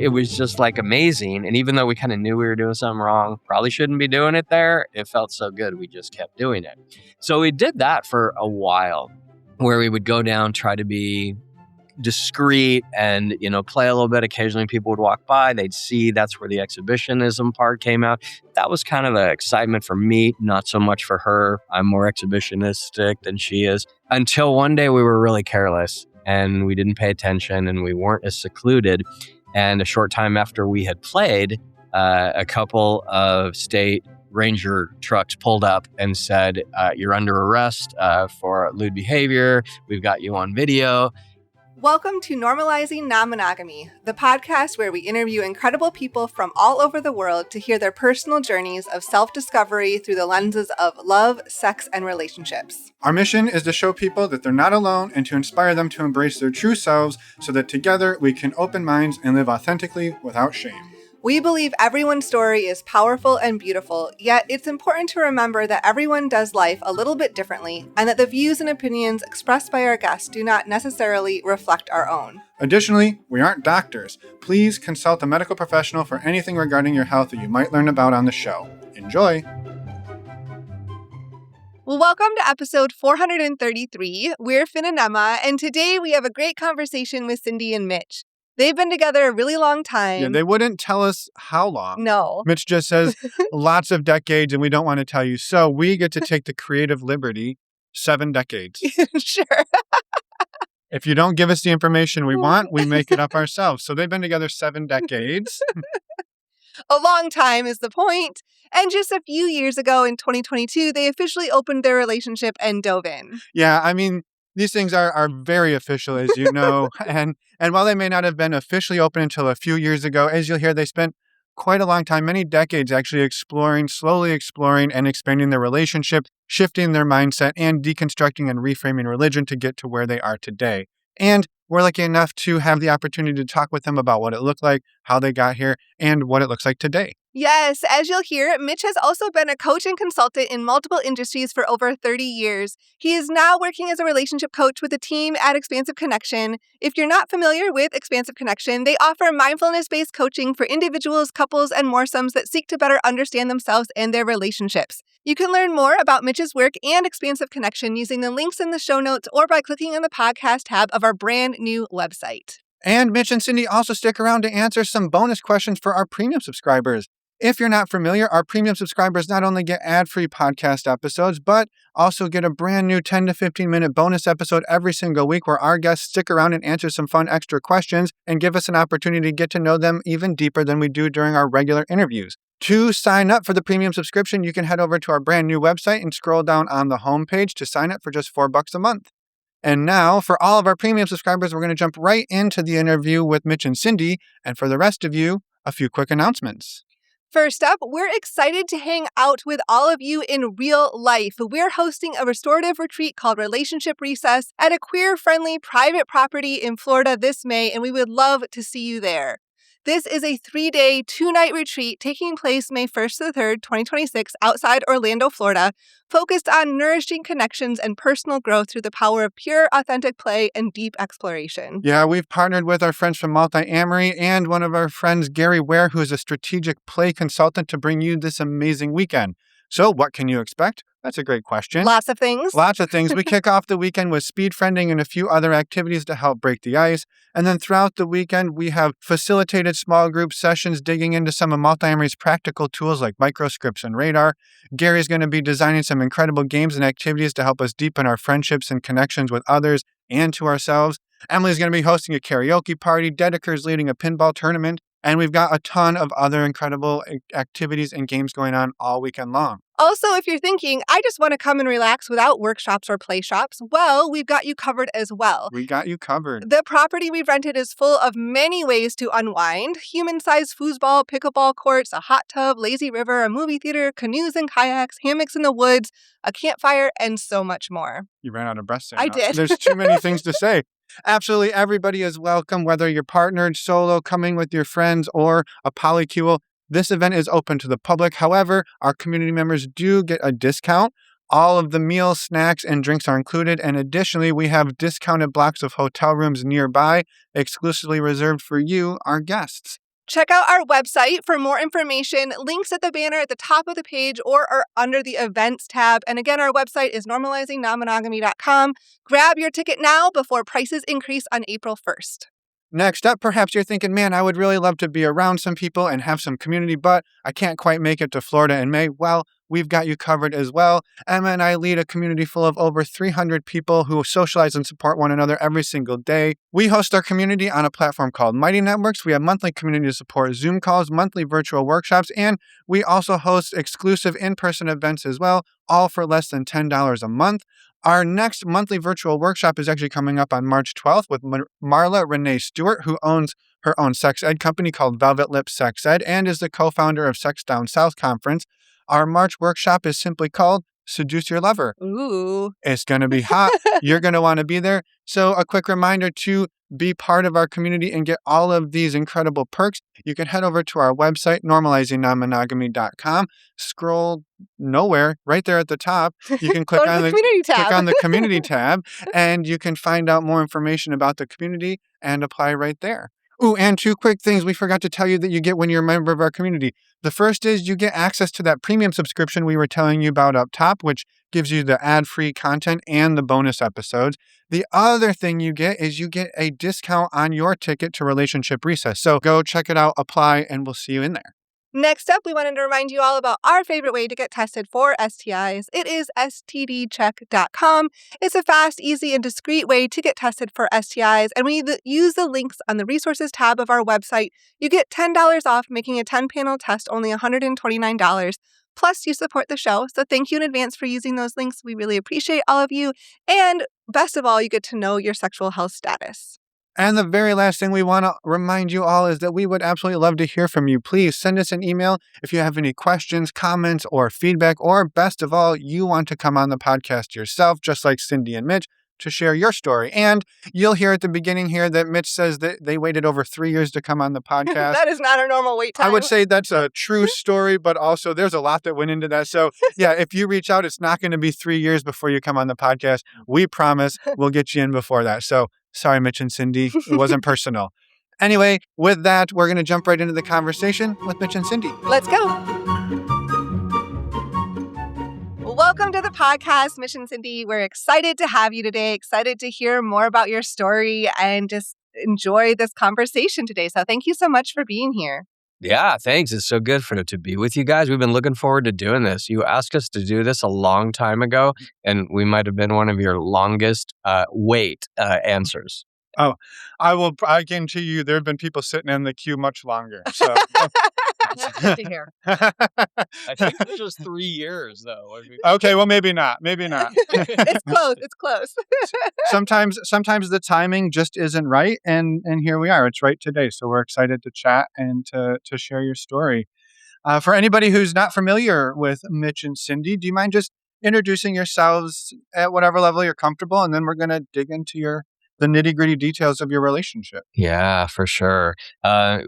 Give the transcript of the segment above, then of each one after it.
it was just like amazing. And even though we kind of knew we were doing something wrong, probably shouldn't be doing it there, it felt so good. We just kept doing it. So we did that for a while, where we would go down, try to be discreet and, play a little bit. Occasionally people would walk by, they'd see. That's where the exhibitionism part came out. That was kind of the excitement for me, not so much for her. I'm more exhibitionistic than she is. Until one day we were really careless and we didn't pay attention and we weren't as secluded. And a short time after we had played, a couple of state ranger trucks pulled up and said, you're under arrest for lewd behavior. We've got you on video. Welcome to Normalizing Non-Monogamy, the podcast where we interview incredible people from all over the world to hear their personal journeys of self-discovery through the lenses of love, sex, and relationships. Our mission is to show people that they're not alone and to inspire them to embrace their true selves so that together we can open minds and live authentically without shame. We believe everyone's story is powerful and beautiful, yet it's important to remember that everyone does life a little bit differently and that the views and opinions expressed by our guests do not necessarily reflect our own. Additionally, we aren't doctors. Please consult a medical professional for anything regarding your health that you might learn about on the show. Enjoy! Well, welcome to episode 433. We're Finn and Emma, and today we have a great conversation with Cyndee and Mitch. They've been together a really long time. Yeah, they wouldn't tell us how long. No. Mitch just says lots of decades, and we don't want to tell you. So we get to take the creative liberty, 7 decades. Sure. If you don't give us the information we want, we make it up ourselves. So they've been together 7 decades. A long time is the point. And just a few years ago in 2022, they officially opened their relationship and dove in. Yeah, I mean, these things are very official, as you know. And while they may not have been officially open until a few years ago, as you'll hear, they spent quite a long time, many decades actually slowly exploring and expanding their relationship, shifting their mindset, and deconstructing and reframing religion to get to where they are today. And we're lucky enough to have the opportunity to talk with them about what it looked like, how they got here, and what it looks like today. Yes, as you'll hear, Mitch has also been a coach and consultant in multiple industries for over 30 years. He is now working as a relationship coach with a team at Expansive Connection. If you're not familiar with Expansive Connection, they offer mindfulness-based coaching for individuals, couples, and moresomes that seek to better understand themselves and their relationships. You can learn more about Mitch's work and Expansive Connection using the links in the show notes or by clicking on the podcast tab of our brand new website. And Mitch and Cyndee also stick around to answer some bonus questions for our premium subscribers. If you're not familiar, our premium subscribers not only get ad-free podcast episodes, but also get a brand new 10 to 15-minute bonus episode every single week where our guests stick around and answer some fun extra questions and give us an opportunity to get to know them even deeper than we do during our regular interviews. To sign up for the premium subscription, you can head over to our brand new website and scroll down on the homepage to sign up for just $4 a month. And now, for all of our premium subscribers, we're going to jump right into the interview with Mitch and Cyndee. And for the rest of you, a few quick announcements. First up, we're excited to hang out with all of you in real life. We're hosting a restorative retreat called Relationship Recess at a queer-friendly private property in Florida this May, and we would love to see you there. This is a 3-day, 2-night retreat taking place May 1st to the 3rd, 2026, outside Orlando, Florida, focused on nourishing connections and personal growth through the power of pure, authentic play and deep exploration. Yeah, we've partnered with our friends from Multi-Amory and one of our friends, Gary Ware, who is a strategic play consultant, to bring you this amazing weekend. So what can you expect? That's a great question. Lots of things. Lots of things. We kick off the weekend with speed friending and a few other activities to help break the ice. And then throughout the weekend, we have facilitated small group sessions digging into some of Multi-Amory's practical tools like microscripts and radar. Gary's going to be designing some incredible games and activities to help us deepen our friendships and connections with others and to ourselves. Emily's going to be hosting a karaoke party. Dedeker's leading a pinball tournament. And we've got a ton of other incredible activities and games going on all weekend long. Also, if you're thinking, I just want to come and relax without workshops or play shops, well, we've got you covered as well. We got you covered. The property we've rented is full of many ways to unwind. Human-sized foosball, pickleball courts, a hot tub, lazy river, a movie theater, canoes and kayaks, hammocks in the woods, a campfire, and so much more. You ran out of breath. I did. There's too many things to say. Absolutely everybody is welcome, whether you're partnered, solo, coming with your friends, or a polycule. This event is open to the public. However, our community members do get a discount. All of the meals, snacks, and drinks are included. And additionally, we have discounted blocks of hotel rooms nearby, exclusively reserved for you, our guests. Check out our website for more information. Links at the banner at the top of the page or are under the events tab. And again, our website is normalizingnonmonogamy.com. Grab your ticket now before prices increase on April 1st. Next up, perhaps you're thinking, man, I would really love to be around some people and have some community, but I can't quite make it to Florida in May. Well, we've got you covered as well. Emma and I lead a community full of over 300 people who socialize and support one another every single day. We host our community on a platform called Mighty Networks. We have monthly community support Zoom calls, monthly virtual workshops, and we also host exclusive in-person events as well, all for less than $10 a month. Our next monthly virtual workshop is actually coming up on March 12th with Marla Renee Stewart, who owns her own sex ed company called Velvet Lip Sex Ed and is the co-founder of Sex Down South Conference. Our March workshop is simply called Seduce Your Lover. Ooh. It's going to be hot. You're going to want to be there. So a quick reminder to be part of our community and get all of these incredible perks. You can head over to our website, normalizingnonmonogamy.com. Scroll nowhere, right there at the top. You can click on the community tab. Click on the community tab, and you can find out more information about the community and apply right there. Ooh, and two quick things we forgot to tell you that you get when you're a member of our community. The first is you get access to that premium subscription we were telling you about up top, which gives you the ad-free content and the bonus episodes. The other thing you get is you get a discount on your ticket to Relationship Recess. So go check it out, apply, and we'll see you in there. Next up, we wanted to remind you all about our favorite way to get tested for STIs. It is stdcheck.com. It's a fast, easy, and discreet way to get tested for STIs. And when you use the links on the resources tab of our website, you get $10 off, making a 10-panel test only $129. Plus, you support the show. So thank you in advance for using those links. We really appreciate all of you. And best of all, you get to know your sexual health status. And the very last thing we want to remind you all is that we would absolutely love to hear from you. Please send us an email if you have any questions, comments, or feedback, or best of all, you want to come on the podcast yourself, just like Cyndee and Mitch, to share your story. And you'll hear at the beginning here that Mitch says that they waited over 3 years to come on the podcast. That is not our normal wait time. I would say that's a true story, but also there's a lot that went into that. So yeah, if you reach out, it's not going to be 3 years before you come on the podcast. We promise we'll get you in before that. So sorry, Mitch and Cyndee. It wasn't personal. Anyway, with that, we're going to jump right into the conversation with Mitch and Cyndee. Let's go. Welcome to the podcast, Mitch and Cyndee. We're excited to have you today, excited to hear more about your story and just enjoy this conversation today. So thank you so much for being here. Yeah, thanks. It's so good to be with you guys. We've been looking forward to doing this. You asked us to do this a long time ago, and we might have been one of your longest wait answers. Oh, I guarantee you there have been people sitting in the queue much longer. So. That's good to hear. I think it was just 3 years, though. Okay, well, maybe not. It's close. It's close. Sometimes the timing just isn't right, and here we are. It's right today, so we're excited to chat and to share your story. For anybody who's not familiar with Mitch and Cyndee, do you mind just introducing yourselves at whatever level you're comfortable, and then we're going to dig into the nitty-gritty details of your relationship. Yeah, for sure.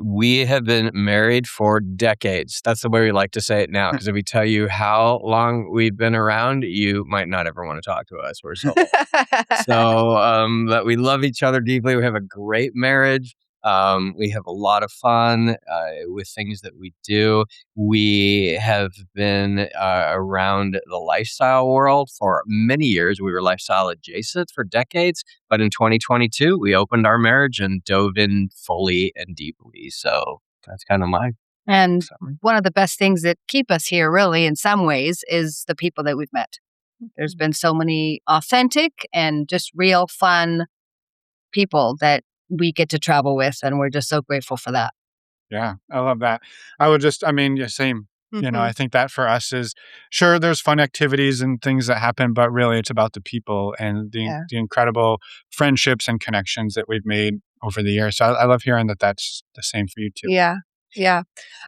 We have been married for decades. That's the way we like to say it now, because if we tell you how long we've been around, you might not ever want to talk to us. We're so old. But we love each other deeply. We have a great marriage. We have a lot of fun with things that we do. We have been around the lifestyle world for many years. We were lifestyle adjacent for decades. But in 2022, we opened our marriage and dove in fully and deeply. So that's kind of my summary. One of the best things that keep us here, really, in some ways, is the people that we've met. There's been so many authentic and just real fun people that we get to travel with, and we're just so grateful for that. Yeah, I love that. Yeah, same. Mm-hmm. You know, I think that for us is, sure, there's fun activities and things that happen, but really it's about the people and the incredible friendships and connections that we've made over the years. So I love hearing that that's the same for you too. Yeah.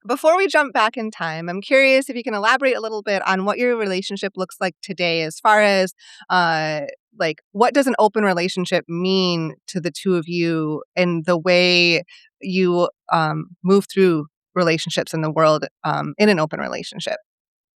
Before we jump back in time, I'm curious if you can elaborate a little bit on what your relationship looks like today, as far as what does an open relationship mean to the two of you and the way you move through relationships in the world in an open relationship?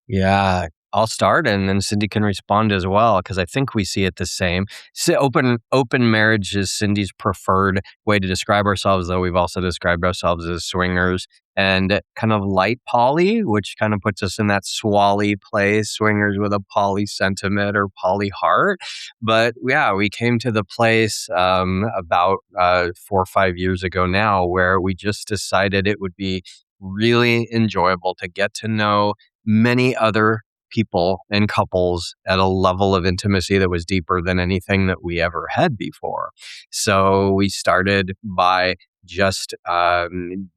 Yeah, I'll start, and then Cyndee can respond as well, because I think we see it the same. So open marriage is Cyndee's preferred way to describe ourselves, though we've also described ourselves as swingers. And kind of light poly, which kind of puts us in that swally place, swingers with a poly sentiment or poly heart. But yeah, we came to the place about 4 or 5 years ago now, where we just decided it would be really enjoyable to get to know many other people and couples at a level of intimacy that was deeper than anything that we ever had before. So we started by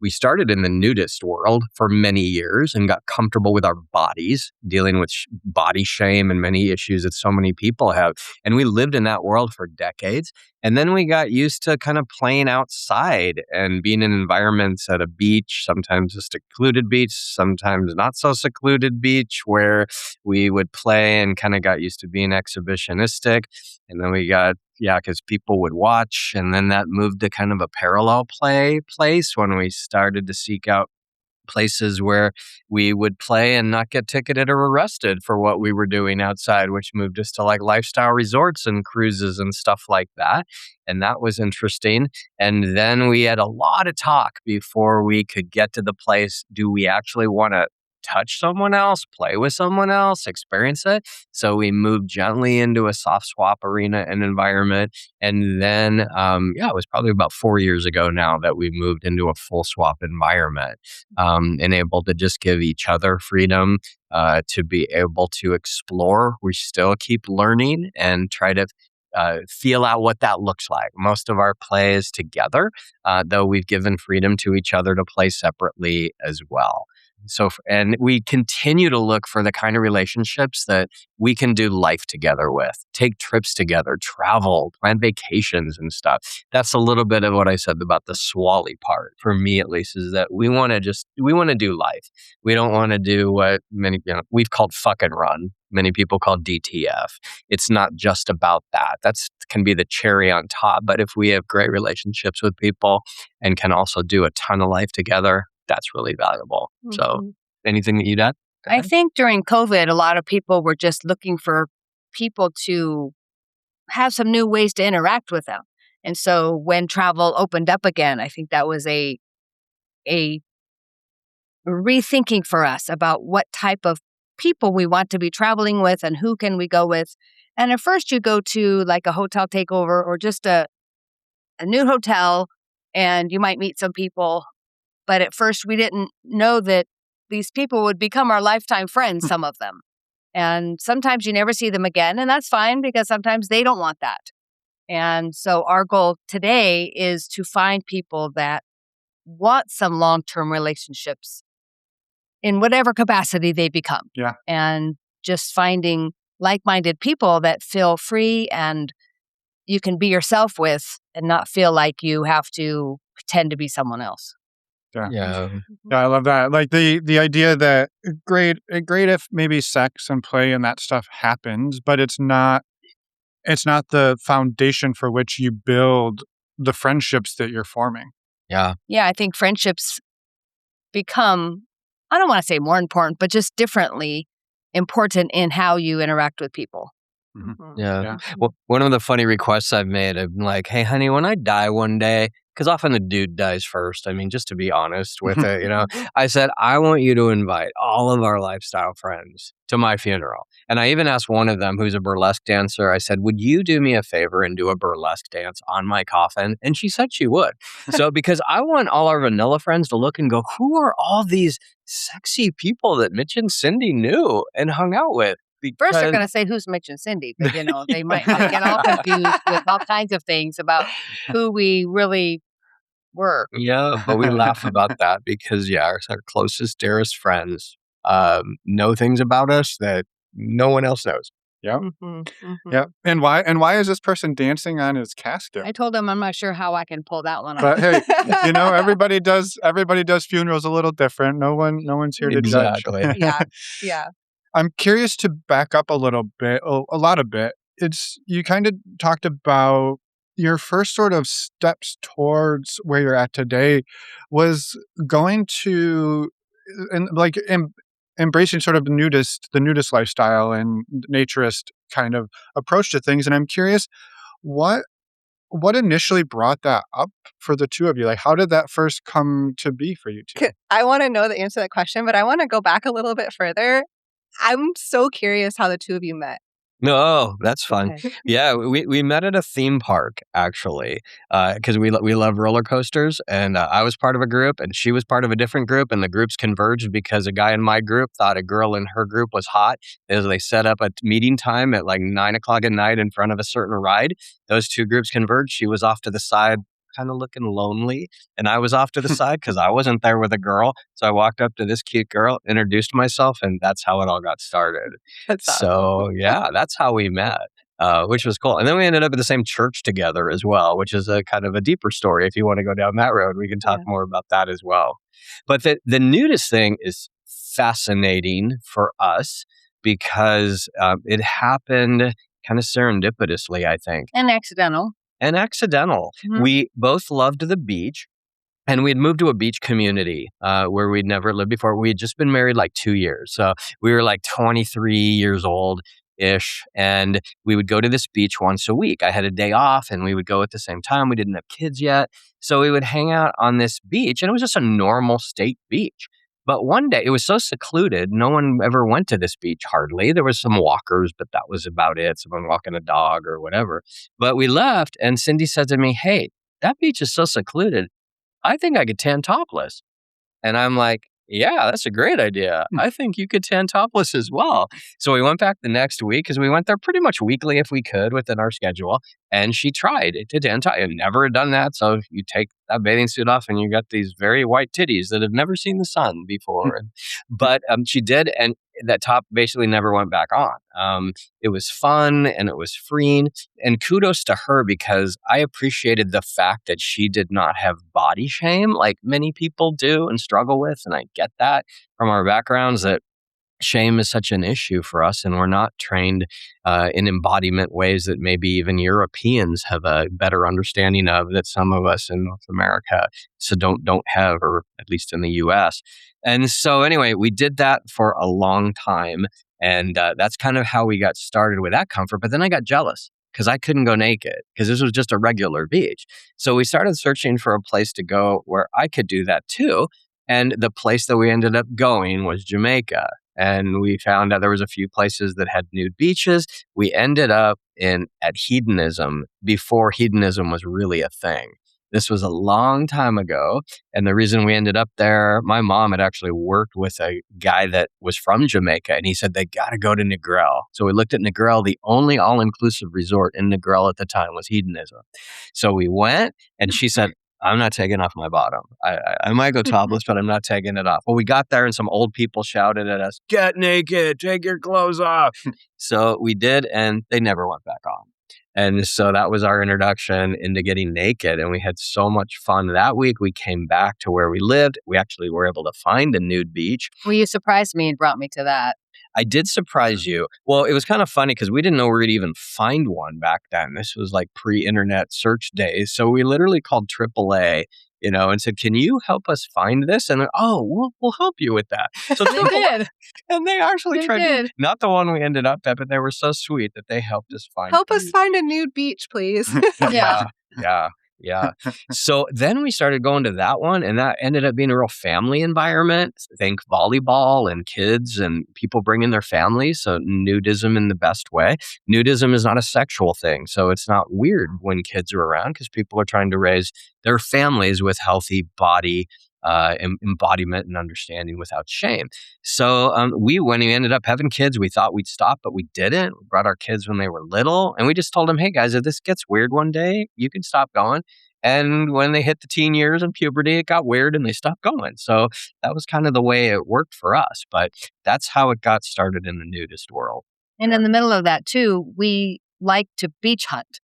we started in the nudist world for many years and got comfortable with our bodies, dealing with body shame and many issues that so many people have. And we lived in that world for decades. And then we got used to kind of playing outside and being in environments at a beach, sometimes a secluded beach, sometimes not so secluded beach, where we would play and kind of got used to being exhibitionistic. And then we got, because people would watch. And then that moved to kind of a parallel play place when we started to seek out places where we would play and not get ticketed or arrested for what we were doing outside, which moved us to like lifestyle resorts and cruises and stuff like that. And that was interesting. And then we had a lot of talk before we could get to the place. Do we actually want to touch someone else, play with someone else, experience it? So we moved gently into a soft swap arena and environment. And then, it was probably about 4 years ago now that we moved into a full swap environment, and able to just give each other freedom to be able to explore. We still keep learning and try to feel out what that looks like. Most of our play is together, though we've given freedom to each other to play separately as well. And we continue to look for the kind of relationships that we can do life together with, take trips together, travel, plan vacations and stuff. That's a little bit of what I said about the swally part, for me at least, is that we want to do life. We don't want to do what we've called fuck and run. Many people call DTF. It's not just about that. That's can be the cherry on top. But if we have great relationships with people and can also do a ton of life together, that's really valuable. Mm-hmm. So anything that you'd add? I think during COVID, a lot of people were just looking for people to have some new ways to interact with them. And so when travel opened up again, I think that was a rethinking for us about what type of people we want to be traveling with and who can we go with. And at first you go to like a hotel takeover or just a new hotel and you might meet some people. But at first, we didn't know that these people would become our lifetime friends, some of them. And sometimes you never see them again, and that's fine because sometimes they don't want that. And so our goal today is to find people that want some long-term relationships in whatever capacity they become. Yeah. And just finding like-minded people that feel free and you can be yourself with and not feel like you have to pretend to be someone else. Yeah, I love that. Like the idea that great if maybe sex and play and that stuff happens, but it's not the foundation for which you build the friendships that you're forming. Yeah. Yeah, I think friendships become, I don't want to say more important, but just differently important in how you interact with people. Mm-hmm. Yeah. Well, one of the funny requests I've made, I'm like, hey, honey, when I die one day, because often the dude dies first. I mean, just to be honest with it, I said, I want you to invite all of our lifestyle friends to my funeral. And I even asked one of them, who's a burlesque dancer, I said, would you do me a favor and do a burlesque dance on my coffin? And she said she would. So because I want all our vanilla friends to look and go, who are all these sexy people that Mitch and Cyndee knew and hung out with? First, they're going to say, who's Mitch and Cyndee? But, they might get all confused with all kinds of things about who we really were. Yeah, but we laugh about that because, our closest, dearest friends know things about us that no one else knows. Yeah. Mm-hmm, mm-hmm. Yeah. And why is this person dancing on his casket? I told him I'm not sure how I can pull that one off. But hey, everybody does funerals a little different. No one's here to judge. Yeah. I'm curious to back up a little bit, a lot of bit. You kind of talked about your first sort of steps towards where you're at today was going to embracing sort of the nudist lifestyle and naturist kind of approach to things. And I'm curious, what initially brought that up for the two of you? Like, how did that first come to be for you two? I want to know the answer to that question, but I want to go back a little bit further. I'm so curious how the two of you met. No, that's fun. Okay. Yeah, we met at a theme park, actually, because we love roller coasters. And I was part of a group and she was part of a different group. And the groups converged because a guy in my group thought a girl in her group was hot. As they set up a meeting time at like 9 o'clock at night in front of a certain ride. Those two groups converged. She was off to the side, kind of looking lonely. And I was off to the side because I wasn't there with a girl. So I walked up to this cute girl, introduced myself, and that's how it all got started. That's awesome. So yeah, that's how we met, which was cool. And then we ended up at the same church together as well, which is a kind of a deeper story. If you want to go down that road, we can talk more about that as well. But the nudist thing is fascinating for us because it happened kind of serendipitously, I think. And accidental. Mm-hmm. We both loved the beach. And we had moved to a beach community where we'd never lived before. We had just been married like 2 years. So we were like 23 years old-ish. And we would go to this beach once a week. I had a day off and we would go at the same time. We didn't have kids yet. So we would hang out on this beach. And it was just a normal state beach. But one day, it was so secluded, no one ever went to this beach hardly. There was some walkers, but that was about it. Someone walking a dog or whatever. But we left and Cyndee said to me, "Hey, that beach is so secluded. I think I could tan topless." And I'm like, "Yeah, that's a great idea. I think you could tan topless as well." So we went back the next week because we went there pretty much weekly if we could within our schedule. And she tried to tan top. I've never done that. So you take that bathing suit off and you got these very white titties that have never seen the sun before. But she did. And that top basically never went back on. It was fun and it was freeing. And kudos to her because I appreciated the fact that she did not have body shame like many people do and struggle with. And I get that from our backgrounds that shame is such an issue for us and we're not trained in embodiment ways that maybe even Europeans have a better understanding of that some of us in North America don't have, or at least in the US. And so anyway, we did that for a long time and that's kind of how we got started with that comfort. But then I got jealous because I couldn't go naked because this was just a regular beach. So we started searching for a place to go where I could do that too. And the place that we ended up going was Jamaica. And we found out there was a few places that had nude beaches. We ended up at hedonism before hedonism was really a thing. This was a long time ago. And the reason we ended up there, my mom had actually worked with a guy that was from Jamaica. And he said, they got to go to Negril. So we looked at Negril. The only all-inclusive resort in Negril at the time was hedonism. So we went and she said, "I'm not taking off my bottom. I might go topless, but I'm not taking it off." Well, we got there and some old people shouted at us, "Get naked, take your clothes off." So we did, and they never went back on. And so that was our introduction into getting naked. And we had so much fun that week. We came back to where we lived. We actually were able to find a nude beach. Well, you surprised me and brought me to that. I did surprise you. Well, it was kind of funny because we didn't know where we'd even find one back then. This was like pre-internet search days. So we literally called AAA, and said, "Can you help us find this?" And we'll help you with that. So They did. And they actually They tried did. not the one we ended up at, but they were so sweet that they helped us find Help the us find a nude beach, please. Yeah. So then we started going to that one, and that ended up being a real family environment. Think volleyball and kids and people bringing their families. So nudism in the best way. Nudism is not a sexual thing. So it's not weird when kids are around because people are trying to raise their families with healthy body embodiment and understanding without shame. So when we ended up having kids, we thought we'd stop, but we didn't. We brought our kids when they were little, and we just told them, "Hey guys, if this gets weird one day, you can stop going." And when they hit the teen years and puberty, it got weird and they stopped going. So that was kind of the way it worked for us. But that's how it got started in the nudist world. And in the middle of that too, we like to beach hunt.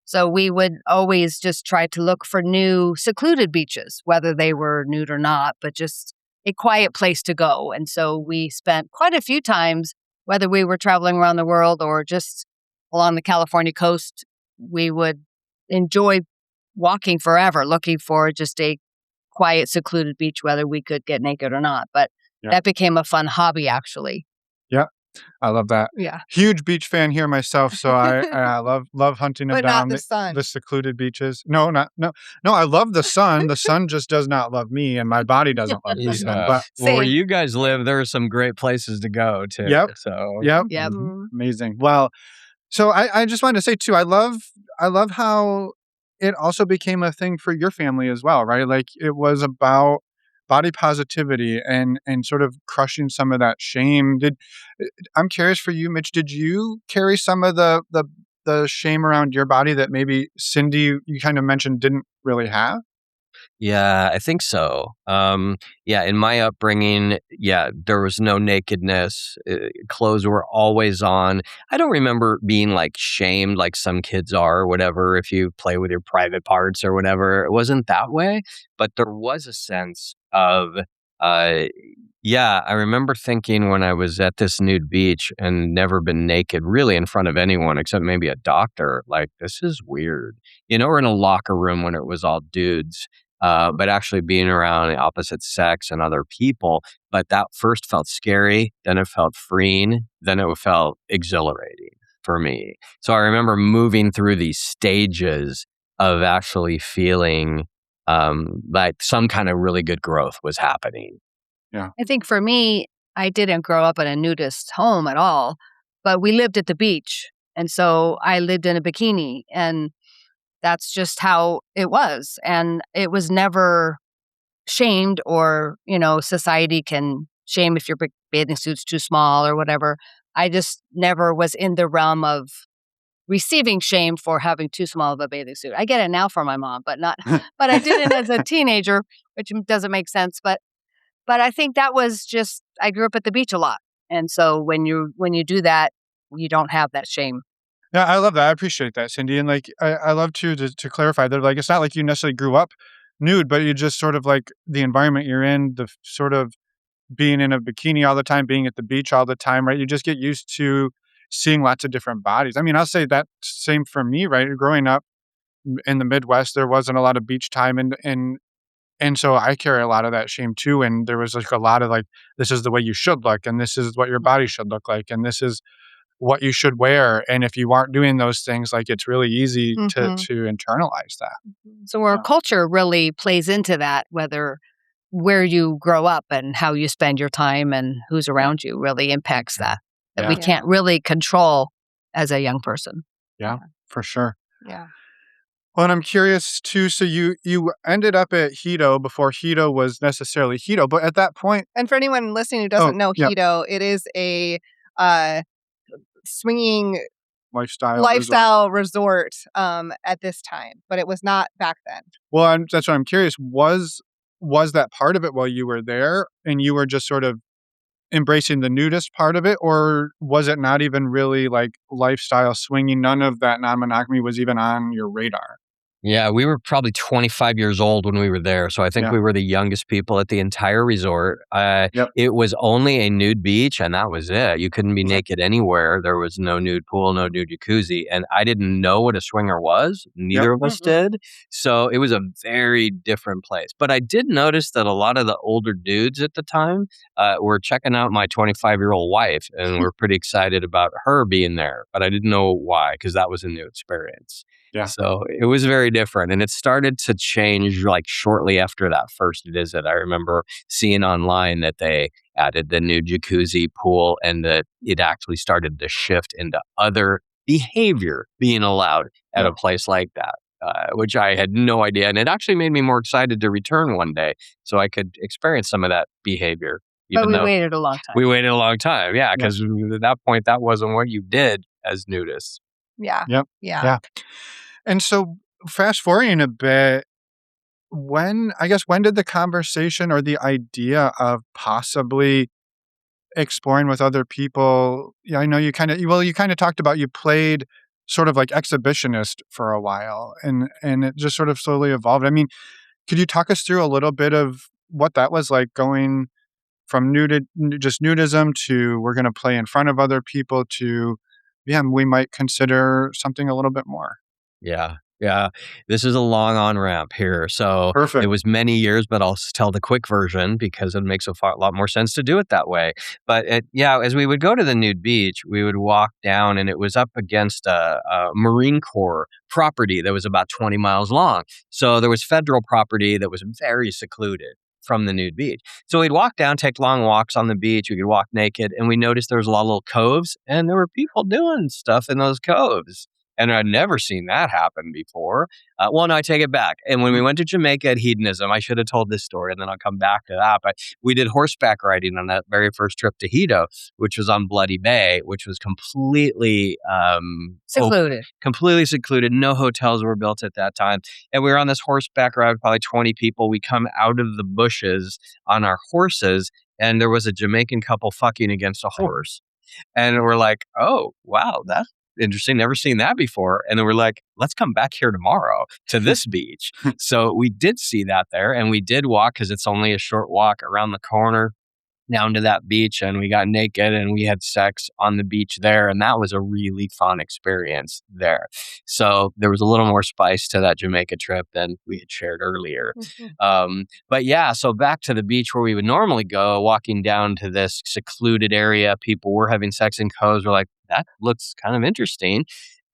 So we would always just try to look for new secluded beaches, whether they were nude or not, but just a quiet place to go. And so we spent quite a few times, whether we were traveling around the world or just along the California coast, we would enjoy walking forever, looking for just a quiet, secluded beach, whether we could get naked or not. But Yeah. That became a fun hobby, actually. Yeah. I love that. Yeah. Huge beach fan here myself, so I love hunting them But not down the sun. the secluded beaches. No, I love the sun. The sun just does not love me, and my body doesn't love the sun. Yeah. But Well, where Same. you guys live, there are some great places to go too. Yep. So yep, Yep. amazing. Well, so I just wanted to say too, I love how it also became a thing for your family as well, right? Like it was about body positivity and sort of crushing some of that shame. I'm curious for you, Mitch, did you carry some of the shame around your body that maybe Cyndee, you kind of mentioned, didn't really have? yeah, I think so. Yeah, in my upbringing, yeah, there was no nakedness. Clothes were always on. I don't remember being like shamed like some kids are or whatever if you play with your private parts or whatever. It wasn't that way, but there was a sense of uh yeah, I remember thinking when I was at this nude beach and never been naked really in front of anyone except maybe a doctor, like this is weird. Or in a locker room when it was all dudes, but actually being around the opposite sex and other people. But that first felt scary, then it felt freeing, then it felt exhilarating for me. So I remember moving through these stages of actually feeling like some kind of really good growth was happening. Yeah. I think for me, I didn't grow up in a nudist home at all, but we lived at the beach. And so I lived in a bikini, and that's just how it was. And it was never shamed or, society can shame if your bathing suit's too small or whatever. I just never was in the realm of receiving shame for having too small of a bathing suit. I get it now from my mom, but I didn't as a teenager, which doesn't make sense. But I think that was just, I grew up at the beach a lot. And so when you do that, you don't have that shame. Yeah, I love that. I appreciate that, Cyndee. And like, I love to clarify that, like, it's not like you necessarily grew up nude, but you just sort of like the environment you're in, sort of being in a bikini all the time, being at the beach all the time, right? You just get used to seeing lots of different bodies. I mean, I'll say that same for me, right? Growing up in the Midwest, there wasn't a lot of beach time, and so I carry a lot of that shame too. And there was like a lot of like, this is the way you should look, and this is what your body should look like, and this is what you should wear. And if you aren't doing those things, like it's really easy to internalize that. So our Yeah. culture really plays into that, where you grow up and how you spend your time and who's around you really impacts that Yeah. we can't really control as a young person. Yeah, for sure. Yeah. Well, and I'm curious too. So you ended up at Hito before Hito was necessarily Hito, but at that point, And for anyone listening who doesn't know yeah. Hito, it is a swinging lifestyle resort at this time, but it was not back then. Well, that's what I'm curious. Was that part of it while you were there, and you were just sort of embracing the nudist part of it, or was it not even really like lifestyle swinging? None of that non-monogamy was even on your radar. Yeah, we were probably 25 years old when we were there. So I think Yeah. we were the youngest people at the entire resort. Yep. It was only a nude beach, and that was it. You couldn't be naked anywhere. There was no nude pool, no nude jacuzzi. And I didn't know what a swinger was. Neither of us did. So it was a very different place. But I did notice that a lot of the older dudes at the time were checking out my 25-year-old wife, and were pretty excited about her being there. But I didn't know why, because that was a new experience. Yeah. So it was very different. And it started to change like shortly after that first visit. I remember seeing online that they added the new jacuzzi pool, and that it actually started to shift into other behavior being allowed at a place like that, which I had no idea. And it actually made me more excited to return one day so I could experience some of that behavior. But we waited a long time. We waited a long time. Yeah. Because at that point, that wasn't what you did as nudists. Yeah. Yep. Yeah. Yeah. And so fast forwarding a bit, when did the conversation or the idea of possibly exploring with other people? Yeah, I know you kind of talked about, you played sort of like exhibitionist for a while, and it just sort of slowly evolved. I mean, could you talk us through a little bit of what that was like, going from just nudism to we're going to play in front of other people to, yeah, we might consider something a little bit more? Yeah. Yeah, this is a long on-ramp here. So Perfect. it was many years, but I'll tell the quick version because it makes a lot more sense to do it that way. But as we would go to the nude beach, we would walk down and it was up against a Marine Corps property that was about 20 miles long. So there was federal property that was very secluded from the nude beach. So we'd walk down, take long walks on the beach. We could walk naked, and we noticed there was a lot of little coves, and there were people doing stuff in those coves. And I'd never seen that happen before. No, I take it back. And when we went to Jamaica at Hedonism, I should have told this story, and then I'll come back to that. But we did horseback riding on that very first trip to Hedo, which was on Bloody Bay, which was completely Secluded. completely secluded. No hotels were built at that time. And we were on this horseback ride with probably 20 people. We come out of the bushes on our horses, and there was a Jamaican couple fucking against a horse. And we're like, oh, wow, that's interesting. Never seen that before. And then we're like, let's come back here tomorrow to this beach. So we did see that there, and we did walk because it's only a short walk around the corner down to that beach, and we got naked and we had sex on the beach there. And that was a really fun experience there. So there was a little more spice to that Jamaica trip than we had shared earlier. But yeah, so back to the beach where we would normally go, walking down to this secluded area. People were having sex in coves. We're like, that looks kind of interesting.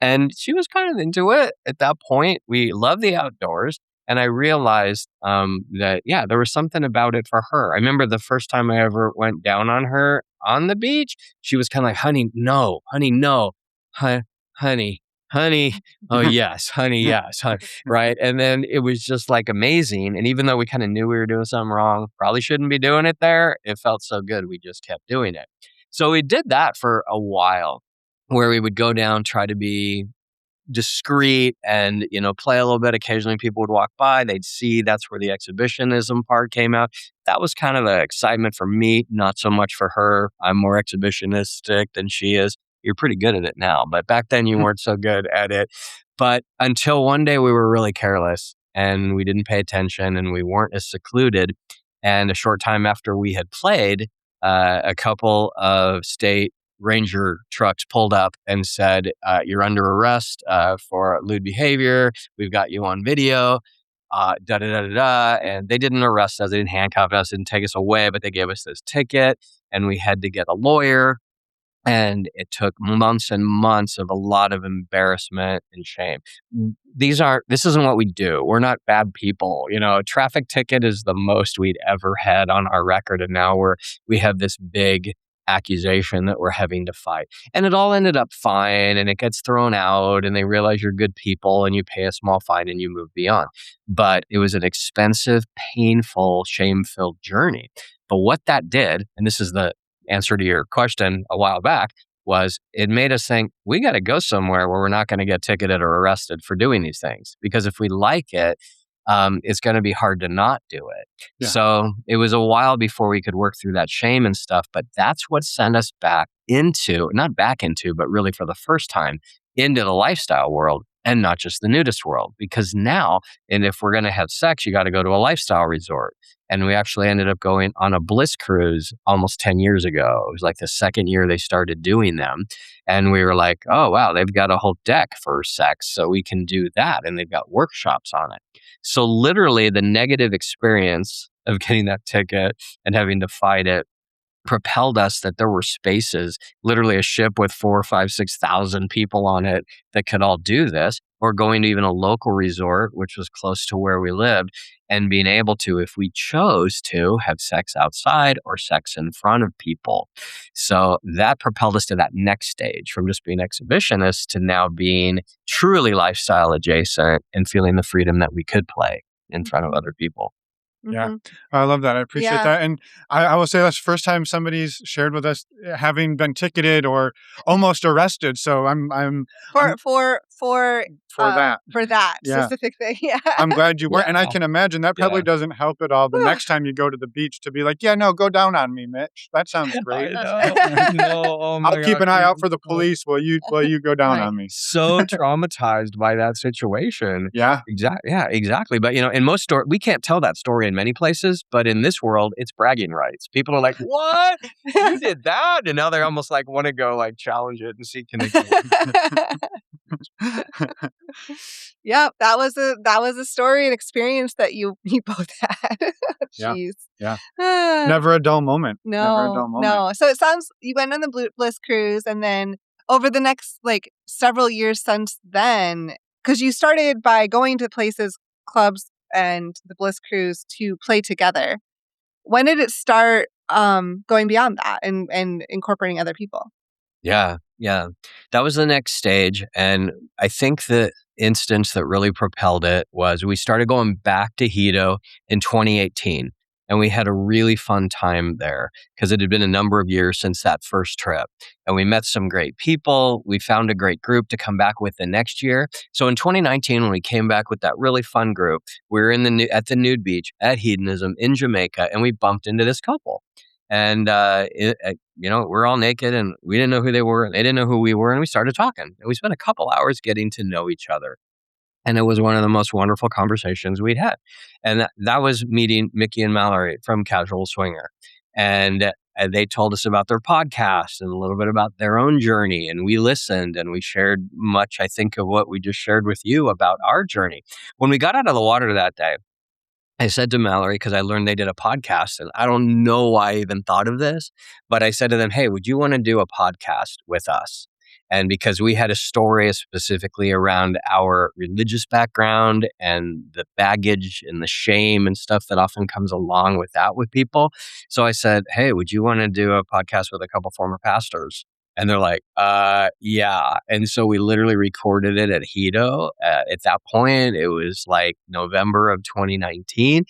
And she was kind of into it at that point. We love the outdoors. And I realized that, there was something about it for her. I remember the first time I ever went down on her on the beach, she was kind of like, honey, no, honey. Oh, yes, honey, yes. Right. And then it was just like amazing. And even though we kind of knew we were doing something wrong, probably shouldn't be doing it there, it felt so good. We just kept doing it. So we did that for a while where we would go down, try to be discreet and, play a little bit. Occasionally people would walk by, they'd see. That's where the exhibitionism part came out. That was kind of the excitement for me, not so much for her. I'm more exhibitionistic than she is. You're pretty good at it now, but back then you weren't so good at it. But until one day we were really careless and we didn't pay attention and we weren't as secluded. And a short time after we had played, a couple of state ranger trucks pulled up and said, you're under arrest for lewd behavior. We've got you on video, And they didn't arrest us. They didn't handcuff us, didn't take us away, but they gave us this ticket and we had to get a lawyer. And it took months and months of a lot of embarrassment and shame. This isn't what we do. We're not bad people. A traffic ticket is the most we'd ever had on our record. And now we have this big accusation that we're having to fight. And it all ended up fine, and it gets thrown out, and they realize you're good people, and you pay a small fine and you move beyond. But it was an expensive, painful, shame-filled journey. But what that did, and this is the answer to your question a while back, was it made us think, we got to go somewhere where we're not going to get ticketed or arrested for doing these things. Because if we like it, it's going to be hard to not do it. Yeah. So it was a while before we could work through that shame and stuff, but that's what sent us but really for the first time into the lifestyle world and not just the nudist world. Because now, and if we're going to have sex, you got to go to a lifestyle resort. And we actually ended up going on a bliss cruise almost 10 years ago. It was like the second year they started doing them. And we were like, oh, wow, they've got a whole deck for sex, so we can do that. And they've got workshops on it. So literally the negative experience of getting that ticket and having to fight it propelled us that there were spaces, literally a ship with 4,000, 5,000, 6,000 people on it that could all do this, or going to even a local resort, which was close to where we lived, and being able to, if we chose to, have sex outside or sex in front of people. So that propelled us to that next stage, from just being exhibitionists to now being truly lifestyle adjacent and feeling the freedom that we could play in front of other people. Yeah, I love that. I appreciate that. And I will say that's the first time somebody's shared with us having been ticketed or almost arrested. So I'm for that specific thing. Yeah. I'm glad you weren't. And I can imagine that probably doesn't help at all. The next time you go to the beach to be like, go down on me, Mitch. That sounds great. I'll keep an eye out for the police while you go down on me. So traumatized by that situation. Yeah. Exactly. But in most stores, we can't tell that story in many places, but in this world, it's bragging rights. People are like, what? You did that? And now they almost like want to go like challenge it and see, can they Yep, that was a story and experience that you both had. Yeah. Jeez. Yeah. Ah, Never a dull moment. Never a no, dull moment. no. So it sounds you went on the Bliss cruise, and then over the next several years since then, because you started by going to places, clubs, and the Bliss cruise to play together. When did it start going beyond that and incorporating other people? Yeah, yeah. That was the next stage. And I think the instance that really propelled it was we started going back to Hito in 2018. And we had a really fun time there because it had been a number of years since that first trip. And we met some great people. We found a great group to come back with the next year. So in 2019, when we came back with that really fun group, we were at the nude beach at Hedonism in Jamaica, and we bumped into this couple. And, we're all naked and we didn't know who they were. And they didn't know who we were. And we started talking. And we spent a couple hours getting to know each other. And it was one of the most wonderful conversations we'd had. And that was meeting Mickey and Mallory from Casual Swinger. And they told us about their podcast and a little bit about their own journey. And we listened and we shared much, I think, of what we just shared with you about our journey. When we got out of the water that day, I said to Mallory, because I learned they did a podcast, and I don't know why I even thought of this, but I said to them, hey, would you want to do a podcast with us? And because we had a story specifically around our religious background and the baggage and the shame and stuff that often comes along with that with people. So I said, hey, would you want to do a podcast with a couple former pastors? And they're like, yeah. And so we literally recorded it at Hito. At that point, it was like November of 2019.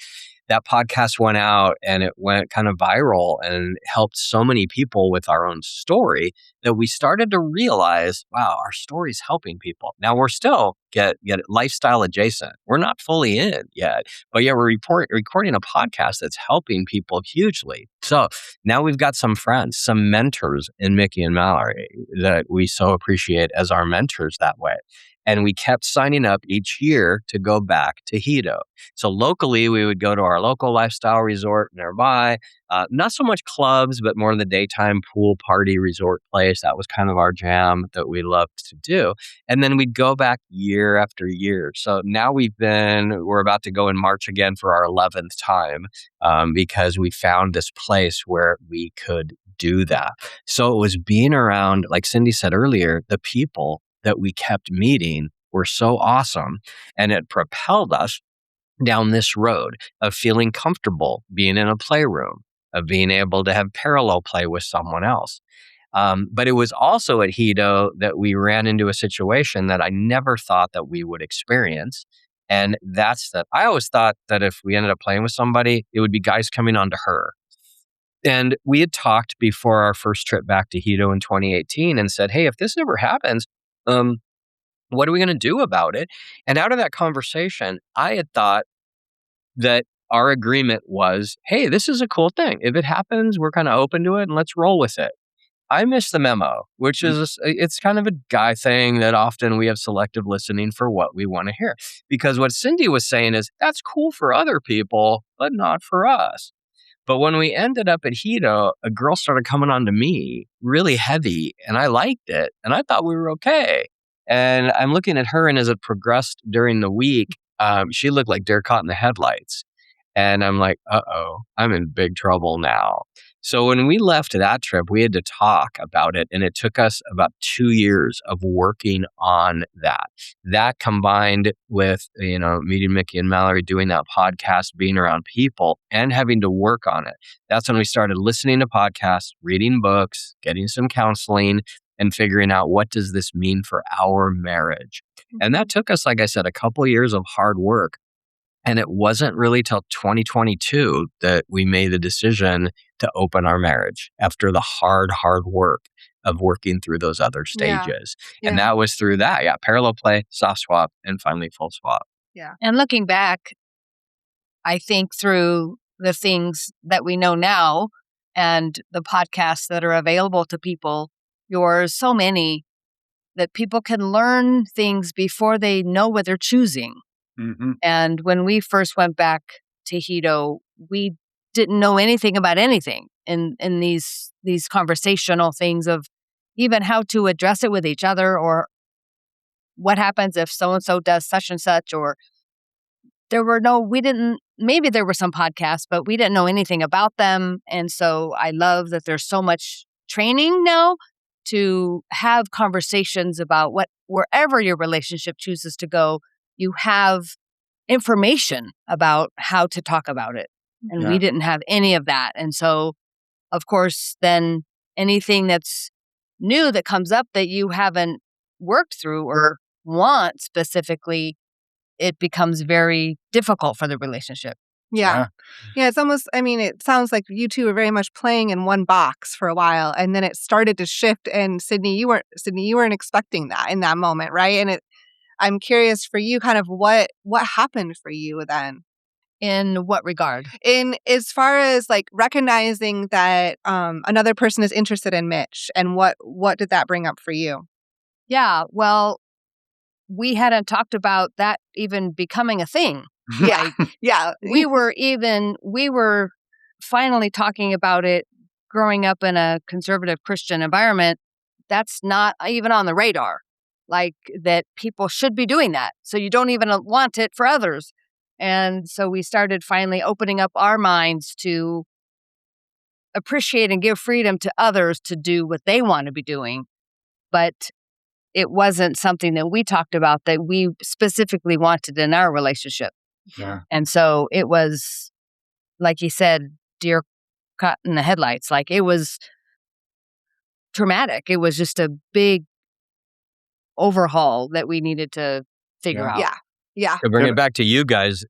That podcast went out and it went kind of viral and helped so many people with our own story that we started to realize, wow, our story's helping people. Now we're still get lifestyle adjacent. We're not fully in yet, but yeah, we're recording a podcast that's helping people hugely. So now we've got some friends, some mentors in Mickey and Mallory that we so appreciate as our mentors that way. And we kept signing up each year to go back to Hito. So locally, we would go to our local lifestyle resort nearby. Not so much clubs, but more the daytime pool party resort place. That was kind of our jam that we loved to do. And then we'd go back year after year. So now we're about to go in March again for our 11th time because we found this place where we could do that. So it was being around, like Cyndee said earlier, the people that we kept meeting were so awesome. And it propelled us down this road of feeling comfortable being in a playroom, of being able to have parallel play with someone else. But it was also at Hito that we ran into a situation that I never thought that we would experience. And that's that I always thought that if we ended up playing with somebody, it would be guys coming on to her. And we had talked before our first trip back to Hito in 2018 and said, hey, if this ever happens, what are we going to do about it? And out of that conversation, I had thought that our agreement was, hey, this is a cool thing. If it happens, we're kind of open to it and let's roll with it. I missed the memo, which is, it's kind of a guy thing that often we have selective listening for what we want to hear. Because what Cyndee was saying is, that's cool for other people, but not for us. But when we ended up at Hito, a girl started coming on to me really heavy, and I liked it, and I thought we were okay. And I'm looking at her, and as it progressed during the week, she looked like deer caught in the headlights. And I'm like, uh-oh, I'm in big trouble now. So when we left that trip, we had to talk about it. And it took us about 2 years of working on that. That combined with, meeting Mickey and Mallory, doing that podcast, being around people and having to work on it. That's when we started listening to podcasts, reading books, getting some counseling, and figuring out what does this mean for our marriage. And that took us, like I said, a couple of years of hard work. And it wasn't really till 2022 that we made the decision to open our marriage after the hard work of working through those other stages. Yeah. And that was through that. Yeah. Parallel play, soft swap, and finally full swap. Yeah. And looking back, I think through the things that we know now and the podcasts that are available to people, yours, so many, that people can learn things before they know what they're choosing. Mm-hmm. And when we first went back to Hito, we didn't know anything about anything in these conversational things of even how to address it with each other or what happens if so-and-so does such and such, or maybe there were some podcasts, but we didn't know anything about them. And so I love that there's so much training now to have conversations about wherever your relationship chooses to go, you have information about how to talk about it. And we didn't have any of that. And so, of course, then anything that's new that comes up that you haven't worked through or want specifically, it becomes very difficult for the relationship. Yeah. It's almost, it sounds like you two were very much playing in one box for a while, and then it started to shift. And Cyndee, you weren't expecting that in that moment, right? And I'm curious for you, kind of what happened for you then? In what regard? In as far as like recognizing that another person is interested in Mitch, and what did that bring up for you? Yeah, well, we hadn't talked about that even becoming a thing. We were finally talking about it growing up in a conservative Christian environment. That's not even on the radar, like that people should be doing that. So you don't even want it for others. And so we started finally opening up our minds to appreciate and give freedom to others to do what they want to be doing. But it wasn't something that we talked about that we specifically wanted in our relationship. Yeah. And so it was, like you said, deer caught in the headlights. Like, it was traumatic. It was just a big overhaul that we needed to figure out. Yeah. To bring it back to you guys,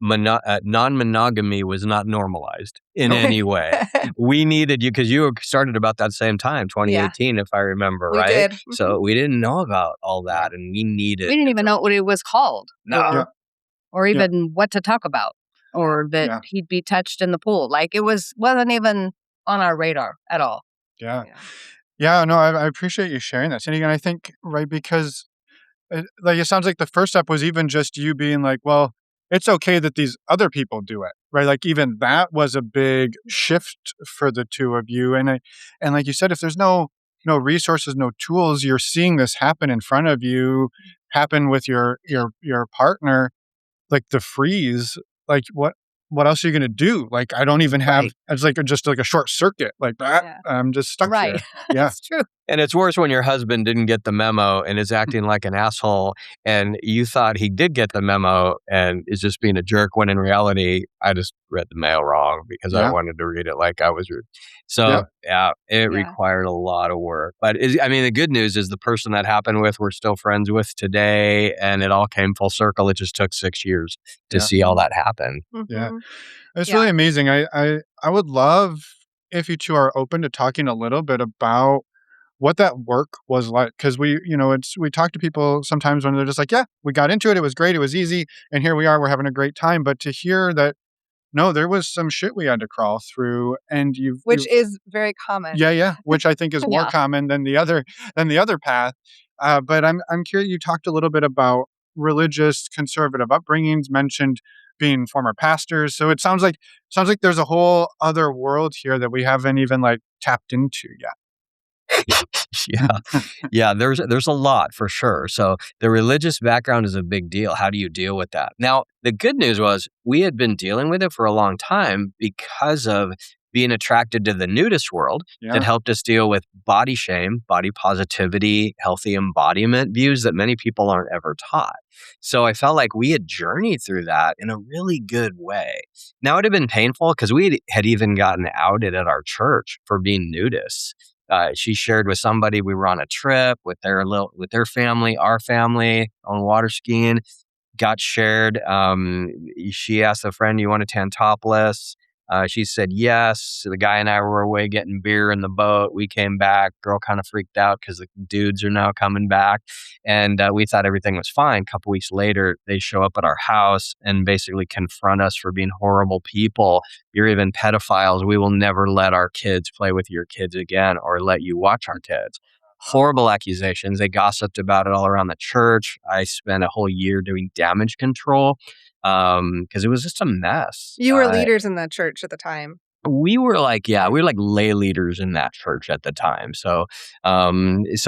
non-monogamy was not normalized in any way. We needed you, because you started about that same time, 2018, if I remember right. We did. So we didn't know about all that, and we needed. We didn't even know what it was called. No. Or even what to talk about, or that he'd be touched in the pool. Like, it wasn't even on our radar at all. Yeah. No, I appreciate you sharing that, Cyndee. And I think, right, because it sounds like the first step was even just you being like, well, it's okay that these other people do it, right? Like, even that was a big shift for the two of you. And like you said, if there's no resources, no tools, you're seeing this happen in front of you, happen with your partner, like the freeze, like what else are you going to do? Like, I don't even have, it's like just like a short circuit like that. I'm just stuck here. Yeah. It's true. And it's worse when your husband didn't get the memo and is acting like an asshole, and you thought he did get the memo and is just being a jerk, when in reality, I just read the mail wrong because I wanted to read it like I was rude. So, it required a lot of work. But, the good news is the person that happened with, we're still friends with today, and it all came full circle. It just took 6 years to see all that happen. Mm-hmm. Yeah. It's really amazing. I would love if you two are open to talking a little bit about what that work was like. Because we talk to people sometimes when they're just like, yeah, we got into it. It was great. It was easy. And here we are. We're having a great time. But to hear that, no, there was some shit we had to crawl through, and which is very common. Yeah. Which I think is more common than the other path. But I'm curious. You talked a little bit about religious conservative upbringings, mentioned being former pastors. So it sounds like there's a whole other world here that we haven't even like tapped into yet. There's a lot for sure. So the religious background is a big deal. How do you deal with that? Now, the good news was we had been dealing with it for a long time because of being attracted to the nudist world that helped us deal with body shame, body positivity, healthy embodiment views that many people aren't ever taught. So I felt like we had journeyed through that in a really good way. Now, it had been painful because we had even gotten outed at our church for being nudists. She shared with somebody, we were on a trip with their family, our family, on water skiing, got shared. She asked a friend, you want to tan topless? She said yes. The guy and I were away getting beer in the boat. We came back. Girl kind of freaked out because the dudes are now coming back. And we thought everything was fine. A couple weeks later, they show up at our house and basically confront us for being horrible people. You're even pedophiles. We will never let our kids play with your kids again or let you watch our kids. Horrible accusations. They gossiped about it all around the church. I spent a whole year doing damage control because it was just a mess. You were leaders in the church at the time. We were like lay leaders in that church at the time. So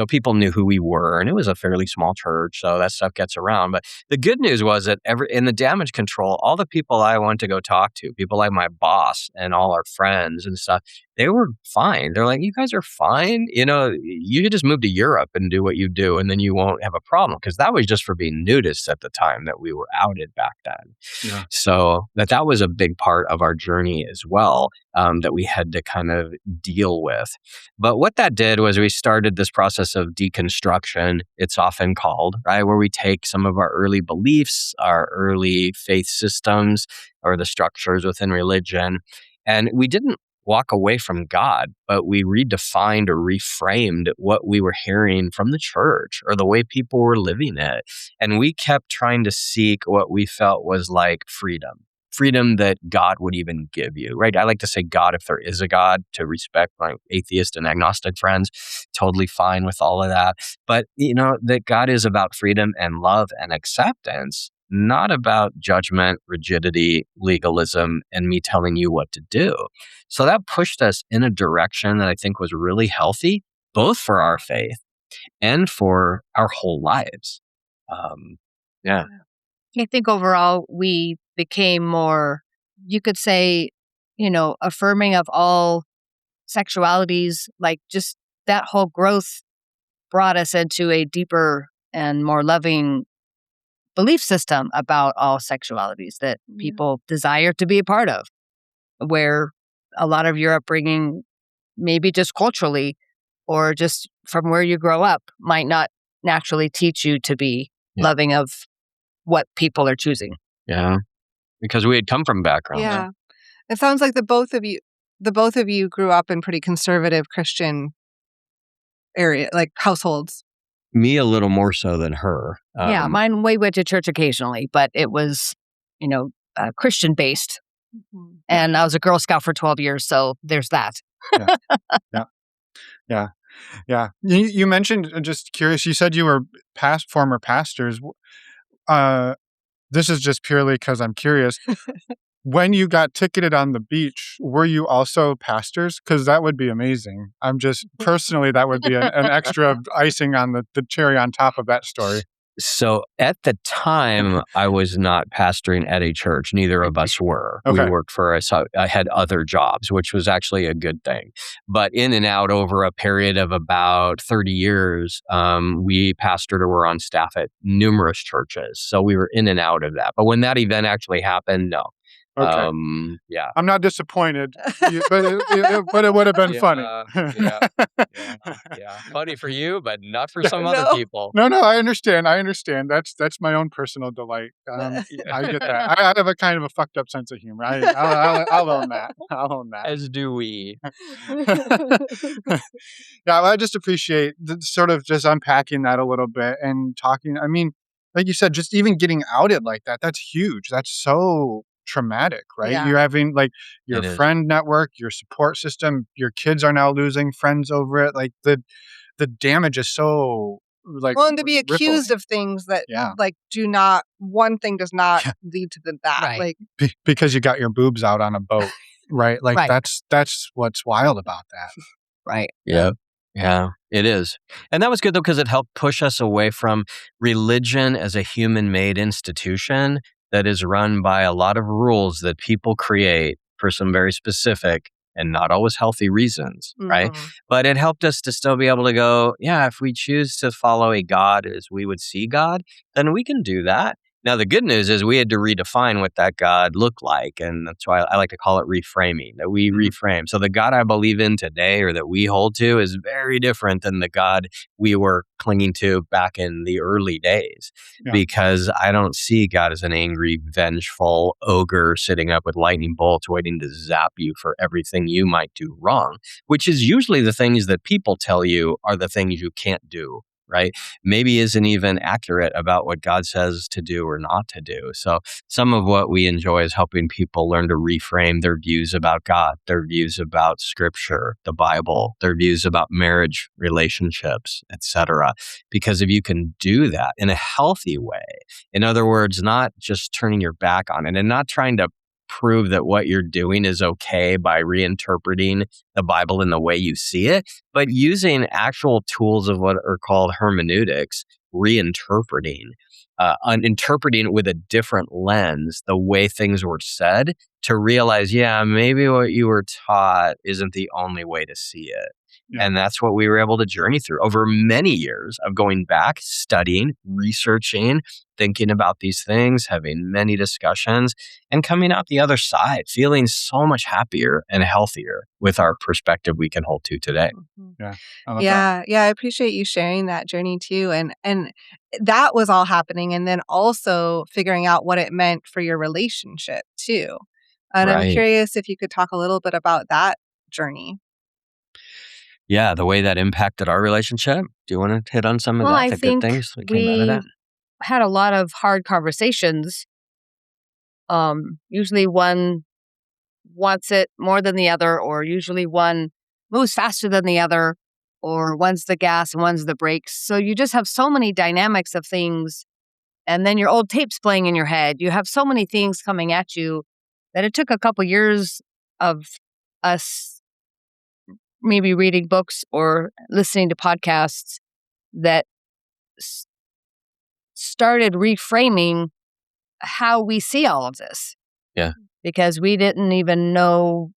people knew who we were, and it was a fairly small church, so that stuff gets around. But the good news was that in the damage control, all the people I went to go talk to, people like my boss and all our friends and stuff, they were fine. They're like, you guys are fine. You could just move to Europe and do what you do, and then you won't have a problem. Because that was just for being nudists at the time that we were outed back then. Yeah. So that was a big part of our journey as well, that we had to kind of deal with. But what that did was we started this process of deconstruction, it's often called, right? Where we take some of our early beliefs, our early faith systems, or the structures within religion, and we didn't walk away from God, but we redefined or reframed what we were hearing from the church or the way people were living it. And we kept trying to seek what we felt was like freedom that God would even give you, right? I like to say God, if there is a God, to respect my atheist and agnostic friends, totally fine with all of that. But, that God is about freedom and love and acceptance, not about judgment, rigidity, legalism, and me telling you what to do. So that pushed us in a direction that I think was really healthy, both for our faith and for our whole lives. Yeah. I think overall we became more, you could say, affirming of all sexualities. Like just that whole growth brought us into a deeper and more loving belief system about all sexualities that people desire to be a part of, where a lot of your upbringing, maybe just culturally or just from where you grow up, might not naturally teach you to be loving of what people are choosing. Yeah, because we had come from backgrounds. Yeah, it sounds like the both of you grew up in pretty conservative Christian area, like households. Me a little more so than her. Yeah, mine went to church occasionally, but it was, Christian based. Mm-hmm. And I was a Girl Scout for 12 years, so there's that. Yeah. You mentioned, just curious, you said you were former pastors. This is just purely because I'm curious. When you got ticketed on the beach, were you also pastors? Because that would be amazing. I'm just, personally, that would be an extra icing on the cherry on top of that story. So at the time, I was not pastoring at a church. Neither of us were. Okay. We worked I had other jobs, which was actually a good thing. But in and out over a period of about 30 years, we pastored or were on staff at numerous churches. So we were in and out of that. But when that event actually happened, no. Okay. Yeah. I'm not disappointed, but it would have been funny. Yeah. Funny for you, but not for some other people. No, I understand. That's my own personal delight. I get that. I have a kind of a fucked up sense of humor. I'll own that. As do we. Yeah, I just appreciate sort of just unpacking that a little bit and talking. I mean, like you said, just even getting outed like that, that's huge. That's so traumatic, right? Yeah. You're having like your friend network, your support system, your kids are now losing friends over it. Like the damage is so like, well, and to be accused of things that like one thing does not lead to that. Right. Like because you got your boobs out on a boat, right? Like that's what's wild about that. Right. Yeah. Yeah, it is. And that was good though, because it helped push us away from religion as a human-made institution that is run by a lot of rules that people create for some very specific and not always healthy reasons, right? But it helped us to still be able to go, if we choose to follow a God as we would see God, then we can do that. Now, the good news is we had to redefine what that God looked like. And that's why I like to call it reframing, that we reframe. So the God I believe in today or that we hold to is very different than the God we were clinging to back in the early days. Because I don't see God as an angry, vengeful ogre sitting up with lightning bolts waiting to zap you for everything you might do wrong, which is usually the things that people tell you are the things you can't do. Right? Maybe isn't even accurate about what God says to do or not to do. So some of what we enjoy is helping people learn to reframe their views about God, their views about scripture, the Bible, their views about marriage, relationships, etc. Because if you can do that in a healthy way, in other words, not just turning your back on it and not trying to prove that what you're doing is okay by reinterpreting the Bible in the way you see it, but using actual tools of what are called hermeneutics, reinterpreting, interpreting with a different lens, the way things were said, to realize, yeah, maybe what you were taught isn't the only way to see it. Yeah. And that's what we were able to journey through over many years of going back, studying, researching, thinking about these things, having many discussions, and coming out the other side, feeling so much happier and healthier with our perspective we can hold to today. Yeah. I appreciate you sharing that journey too. And that was all happening. And then also figuring out what it meant for your relationship too. And I'm curious if you could talk a little bit about that journey. Yeah, the way that impacted our relationship. Do you want to hit on some of that? The good things that came out of that? Had a lot of hard conversations. Usually one wants it more than the other, or usually one moves faster than the other, or one's the gas and one's the brakes. So you just have so many dynamics of things. And then your old tape's playing in your head. You have so many things coming at you that it took a couple years of us maybe reading books or listening to podcasts that started reframing how we see all of this. Yeah. Because we didn't even know.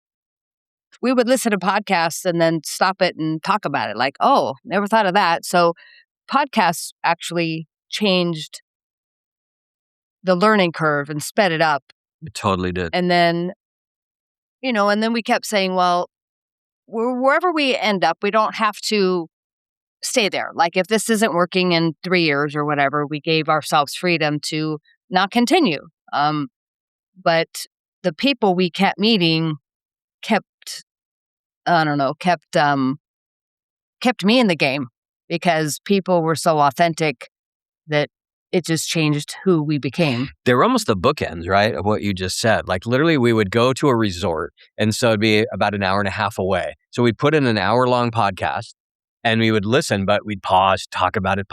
We would listen to podcasts and then stop it and talk about it. Like, oh, never thought of that. So podcasts actually changed the learning curve and sped it up. It totally did. And then, and then we kept saying, well, wherever we end up, we don't have to stay there. Like if this isn't working in 3 years or whatever, we gave ourselves freedom to not continue. But the people we kept meeting kept me in the game, because people were so authentic that it just changed who we became. They were almost the bookends, right, of what you just said. Like literally we would go to a resort, and so it'd be about an hour and a half away. So we'd put in an hour-long podcast, and we would listen, but we'd pause, talk about it.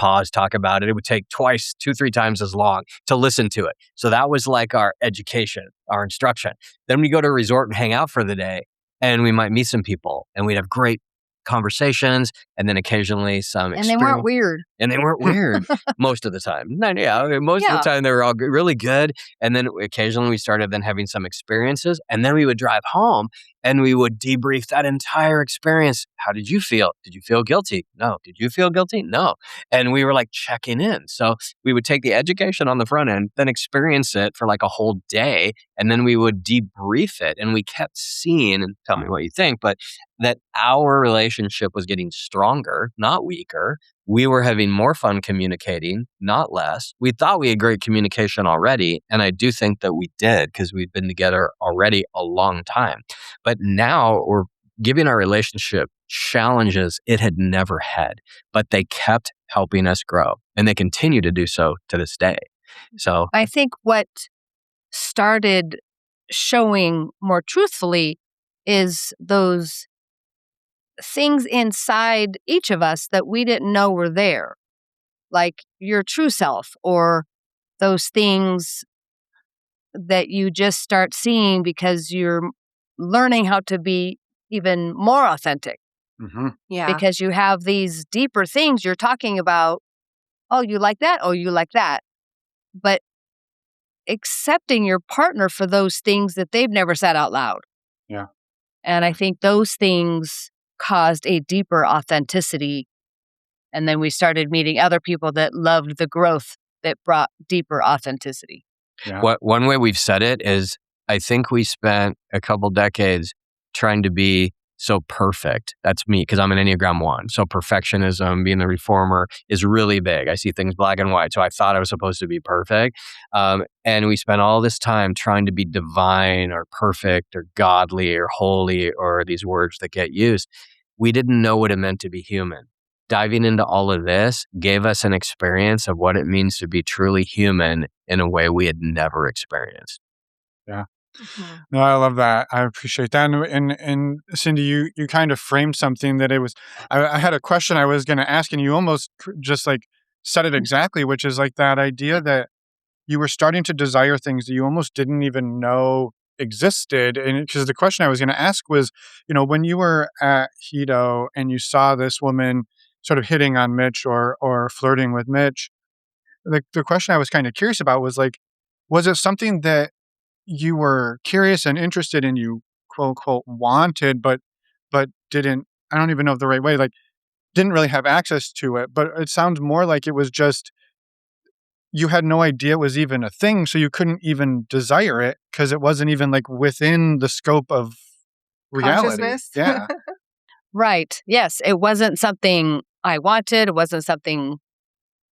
It would take 2-3 times as long to listen to it. So that was like our education, our instruction. Then we go to a resort and hang out for the day, and we might meet some people, and we'd have great conversations, and then occasionally some And they weren't weird. And they weren't weird most of the time. Most of the time they were all really good. And then occasionally we started then having some experiences, and then we would drive home and we would debrief that entire experience. How did you feel? Did you feel guilty? No. Did you feel guilty? No. And we were like checking in. So we would take the education on the front end, then experience it for like a whole day, and then we would debrief it. And we kept seeing, and tell me what you think, but that our relationship was getting stronger, not weaker. We were having more fun communicating, not less. We thought we had great communication already, and I do think that we did, because we've been together already a long time. But now we're giving our relationship challenges it had never had, but they kept helping us grow, and they continue to do so to this day. So I think what started showing more truthfully is those things inside each of us that we didn't know were there, like your true self, or those things that you just start seeing because you're learning how to be even more authentic. Mm-hmm. Yeah. Because you have these deeper things you're talking about. Oh, you like that? Oh, you like that. But accepting your partner for those things that they've never said out loud. Yeah. And I think those things caused a deeper authenticity. And then we started meeting other people that loved the growth that brought deeper authenticity. Yeah. One way we've said it is, I think we spent a couple decades trying to be so perfect. That's me, because I'm an Enneagram 1. So perfectionism, being the reformer, is really big. I see things black and white. So I thought I was supposed to be perfect. And we spent all this time trying to be divine or perfect or godly or holy, or these words that get used. We didn't know what it meant to be human. Diving into all of this gave us an experience of what it means to be truly human in a way we had never experienced. Yeah. Mm-hmm. No, I love that. I appreciate that. And Cyndee, you kind of framed something that it was, I had a question I was going to ask, and you almost just like said it exactly, which is like that idea that you were starting to desire things that you almost didn't even know existed. And because the question I was going to ask was, when you were at Hedo and you saw this woman sort of hitting on Mitch or flirting with Mitch, the question I was kind of curious about was like, was it something that you were curious and interested in, you quote unquote wanted, but didn't, I don't even know the right way, like didn't really have access to it, but it sounds more like it was just, you had no idea it was even a thing, so you couldn't even desire it because it wasn't even like within the scope of reality. Consciousness. Yeah. Right. Yes. It wasn't something I wanted. It wasn't something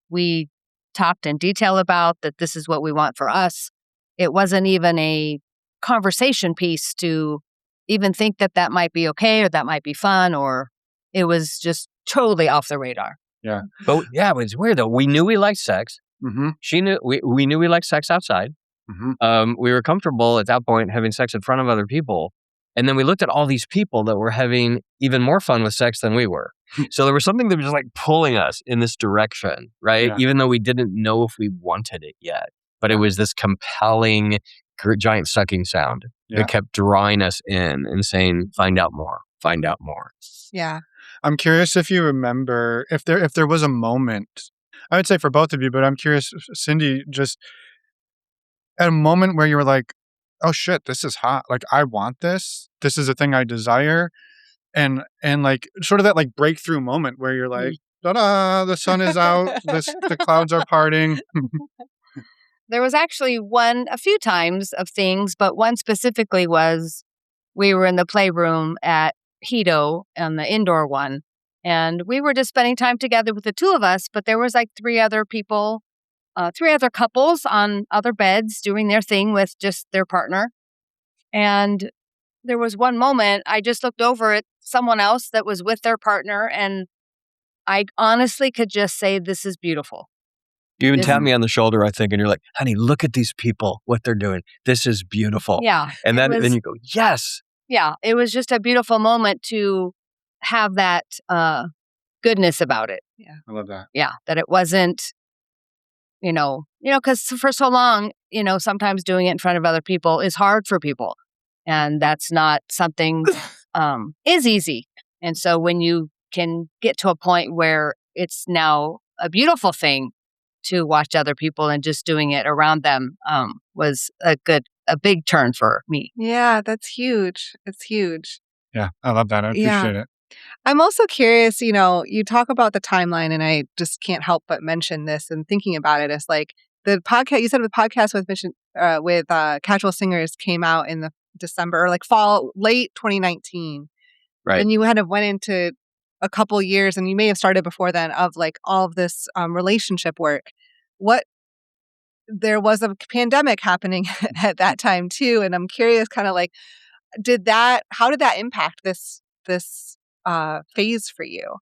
we talked in detail about, that this is what we want for us. It wasn't even a conversation piece to even think that might be okay or that might be fun, or it was just totally off the radar. Yeah. But yeah, it was weird though. We knew we liked sex. Mm-hmm. She knew we knew we liked sex outside. Mm-hmm. We were comfortable at that point having sex in front of other people. And then we looked at all these people that were having even more fun with sex than we were. So there was something that was just like pulling us in this direction, right? Yeah. Even though we didn't know if we wanted it yet. But it was this compelling, giant sucking sound that kept drawing us in and saying, find out more, find out more. Yeah. I'm curious if you remember, if there was a moment, I would say for both of you, but I'm curious, Cyndee, just at a moment where you were like, oh shit, this is hot. Like, I want this. This is a thing I desire. And like sort of that like breakthrough moment where you're like, ta-da, the sun is out, the clouds are parting. There was actually a few times of things, but one specifically was we were in the playroom at Hedo on the indoor one, and we were just spending time together with the two of us, but there was like three other couples on other beds doing their thing with just their partner. And there was one moment I just looked over at someone else that was with their partner, and I honestly could just say, this is beautiful. You even tapped me on the shoulder, I think, and you're like, honey, look at these people, what they're doing. This is beautiful. Yeah. And then you go, yes. Yeah. It was just a beautiful moment to have that goodness about it. Yeah. I love that. Yeah. That it wasn't, because for so long, sometimes doing it in front of other people is hard for people. And that's not something is easy. And so when you can get to a point where it's now a beautiful thing to watch other people and just doing it around them was a big turn for me. Yeah, that's huge. It's huge. Yeah, I love that. I appreciate it. I'm also curious, you talk about the timeline, and I just can't help but mention this and thinking about it as like the podcast, you said the podcast with Casual Singers came out in the December or like fall, late 2019. Right. And you kind of went into a couple years, and you may have started before then, of like all of this relationship work. There was a pandemic happening at that time too. And I'm curious kind of like, how did that impact this phase for you?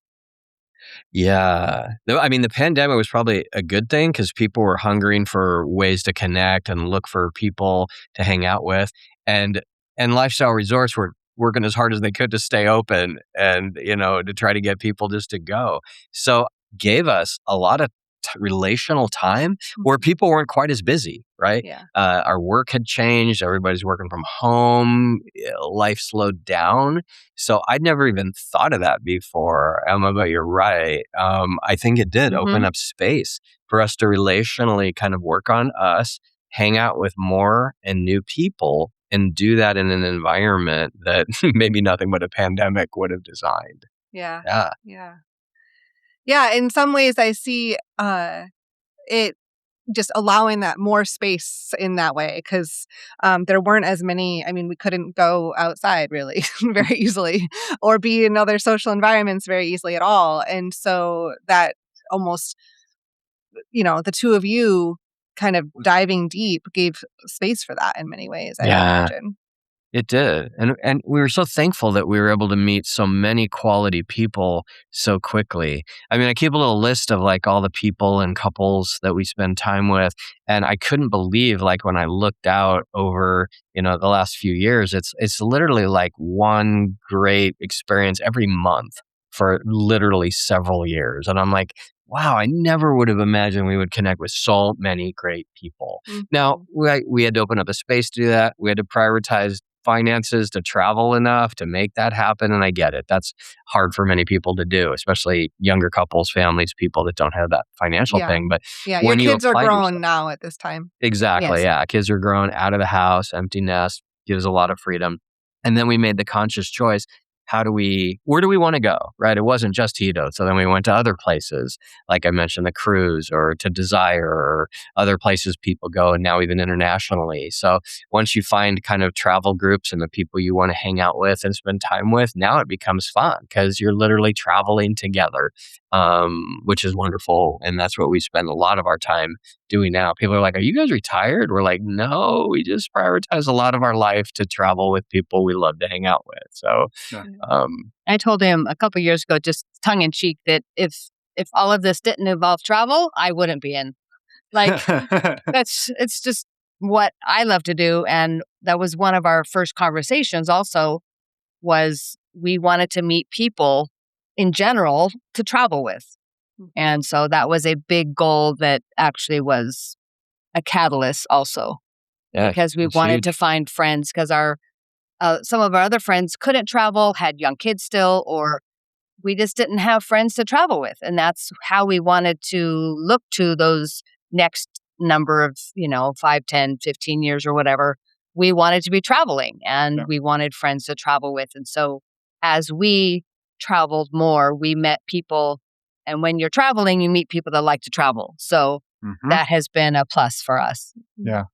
Yeah. I mean, the pandemic was probably a good thing because people were hungering for ways to connect and look for people to hang out with. And lifestyle resorts were working as hard as they could to stay open and, to try to get people just to go. So gave us a lot of relational time where people weren't quite as busy, right? Yeah. Our work had changed. Everybody's working from home. Life slowed down. So I'd never even thought of that before. But you're right. I think it did open up space for us to relationally kind of work on us, hang out with more and new people, and do that in an environment that maybe nothing but a pandemic would have designed. Yeah. Yeah. Yeah. Yeah. In some ways, I see it just allowing that more space in that way, because there weren't as many. I mean, we couldn't go outside really very easily or be in other social environments very easily at all. And so that almost, the two of you kind of diving deep gave space for that in many ways, I imagine. It did. And we were so thankful that we were able to meet so many quality people so quickly. I mean, I keep a little list of like all the people and couples that we spend time with. And I couldn't believe, like, when I looked out over, the last few years, it's literally like one great experience every month for literally several years. And I'm like, wow, I never would have imagined we would connect with so many great people. Now, we had to open up a space to do that. We had to prioritize finances to travel enough to make that happen. And I get it. That's hard for many people to do, especially younger couples, families, people that don't have that financial thing. But your when you kids are apply grown yourself- now at this time. Exactly. Yes. Yeah. Kids are grown out of the house, empty nest, gives a lot of freedom. And then we made the conscious choice. Where do we want to go? Right. It wasn't just Tito. So then we went to other places, like I mentioned, the cruise or to Desire or other places people go, and now even internationally. So once you find kind of travel groups and the people you want to hang out with and spend time with, now it becomes fun because you're literally traveling together, which is wonderful. And that's what we spend a lot of our time doing now. People are like, are you guys retired? We're like, no, we just prioritize a lot of our life to travel with people we love to hang out with. So, I told him a couple years ago, just tongue in cheek, that if all of this didn't involve travel, I wouldn't be in. Like, it's just what I love to do. And that was one of our first conversations also, was we wanted to meet people in general to travel with. And so that was a big goal that actually was a catalyst also. yeah, Because we it's wanted huge. to find friends, because some of our other friends couldn't travel, had young kids still, or we just didn't have friends to travel with. And that's how we wanted to look to those next number of, 5, 10, 15 years or whatever. We wanted to be traveling, and we wanted friends to travel with. And so as we traveled more, we met people. And when you're traveling, you meet people that like to travel. So that has been a plus for us. Yeah.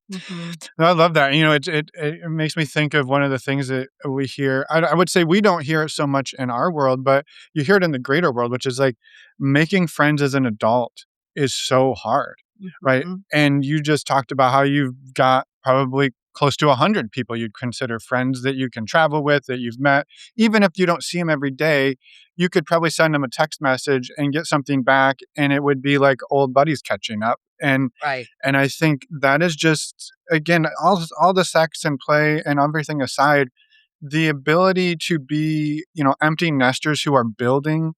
No, I love that. It makes me think of one of the things that we hear. I would say we don't hear it so much in our world, but you hear it in the greater world, which is like making friends as an adult is so hard, right? And you just talked about how you've got probably close to 100 people you'd consider friends that you can travel with, that you've met. Even if you don't see them every day, you could probably send them a text message and get something back, and it would be like old buddies catching up. And I think that is just, again, all the sex and play and everything aside, the ability to be, empty nesters who are building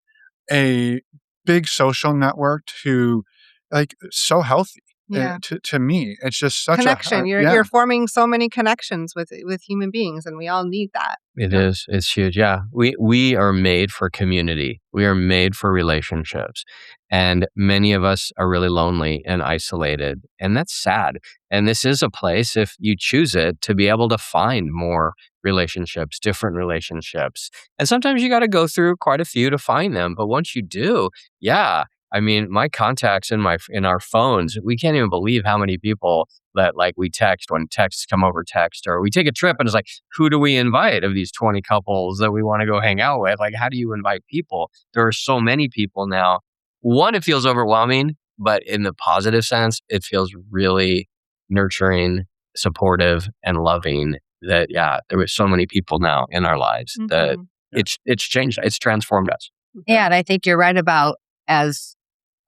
a big social network to, like, so healthy. To me, it's just such connection. a You're forming so many connections with human beings, and we all need that. It is. It's huge. Yeah. We are made for community. We are made for relationships. And many of us are really lonely and isolated. And that's sad. And this is a place, if you choose it, to be able to find more relationships, different relationships. And sometimes you got to go through quite a few to find them. But once you do, yeah. I mean, my contacts in our phones, we can't even believe how many people that we text when texts come over text, or we take a trip and it's like, who do we invite of these 20 couples that we want to go hang out with? Like, how do you invite people? There are so many people now. One, it feels overwhelming, but in the positive sense, it feels really nurturing, supportive, and loving that, there were so many people now in our lives that it's changed. It's transformed us. Yeah. And I think you're right about, as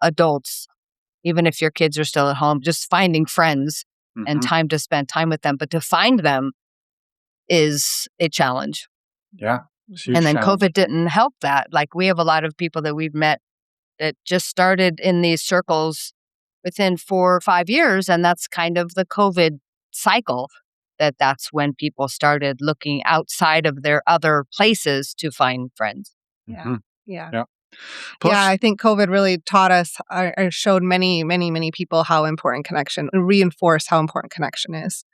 adults, even if your kids are still at home, just finding friends and time to spend time with them. But to find them is a challenge. Yeah. And then COVID didn't help that. Like, we have a lot of people that we've met that just started in these circles within 4 or 5 years. And that's kind of the COVID cycle, that's when people started looking outside of their other places to find friends. Yeah. I think COVID really taught us, or showed many, many, many people how important connection, reinforced how important connection is.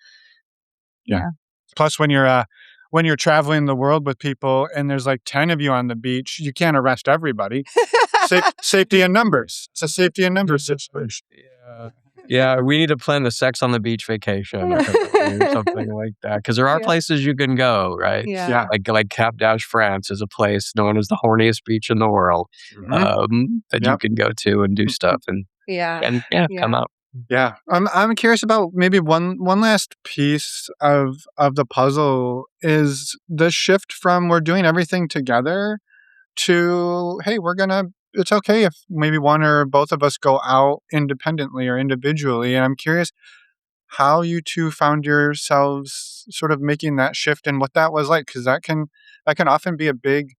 Yeah. Plus, when you're traveling the world with people and there's like 10 of you on the beach, you can't arrest everybody. Safety in numbers. It's a safety in numbers situation. Yeah, we need to plan the sex on the beach vacation or something like that. Because there are places you can go, right? Yeah. Like Cap d'Agde, France is a place known as the horniest beach in the world that you can go to and do stuff and come out. Yeah, I'm curious about maybe one last piece of the puzzle is the shift from we're doing everything together to, hey, it's okay if maybe one or both of us go out independently or individually. And I'm curious how you two found yourselves sort of making that shift and what that was like, because that can often be a big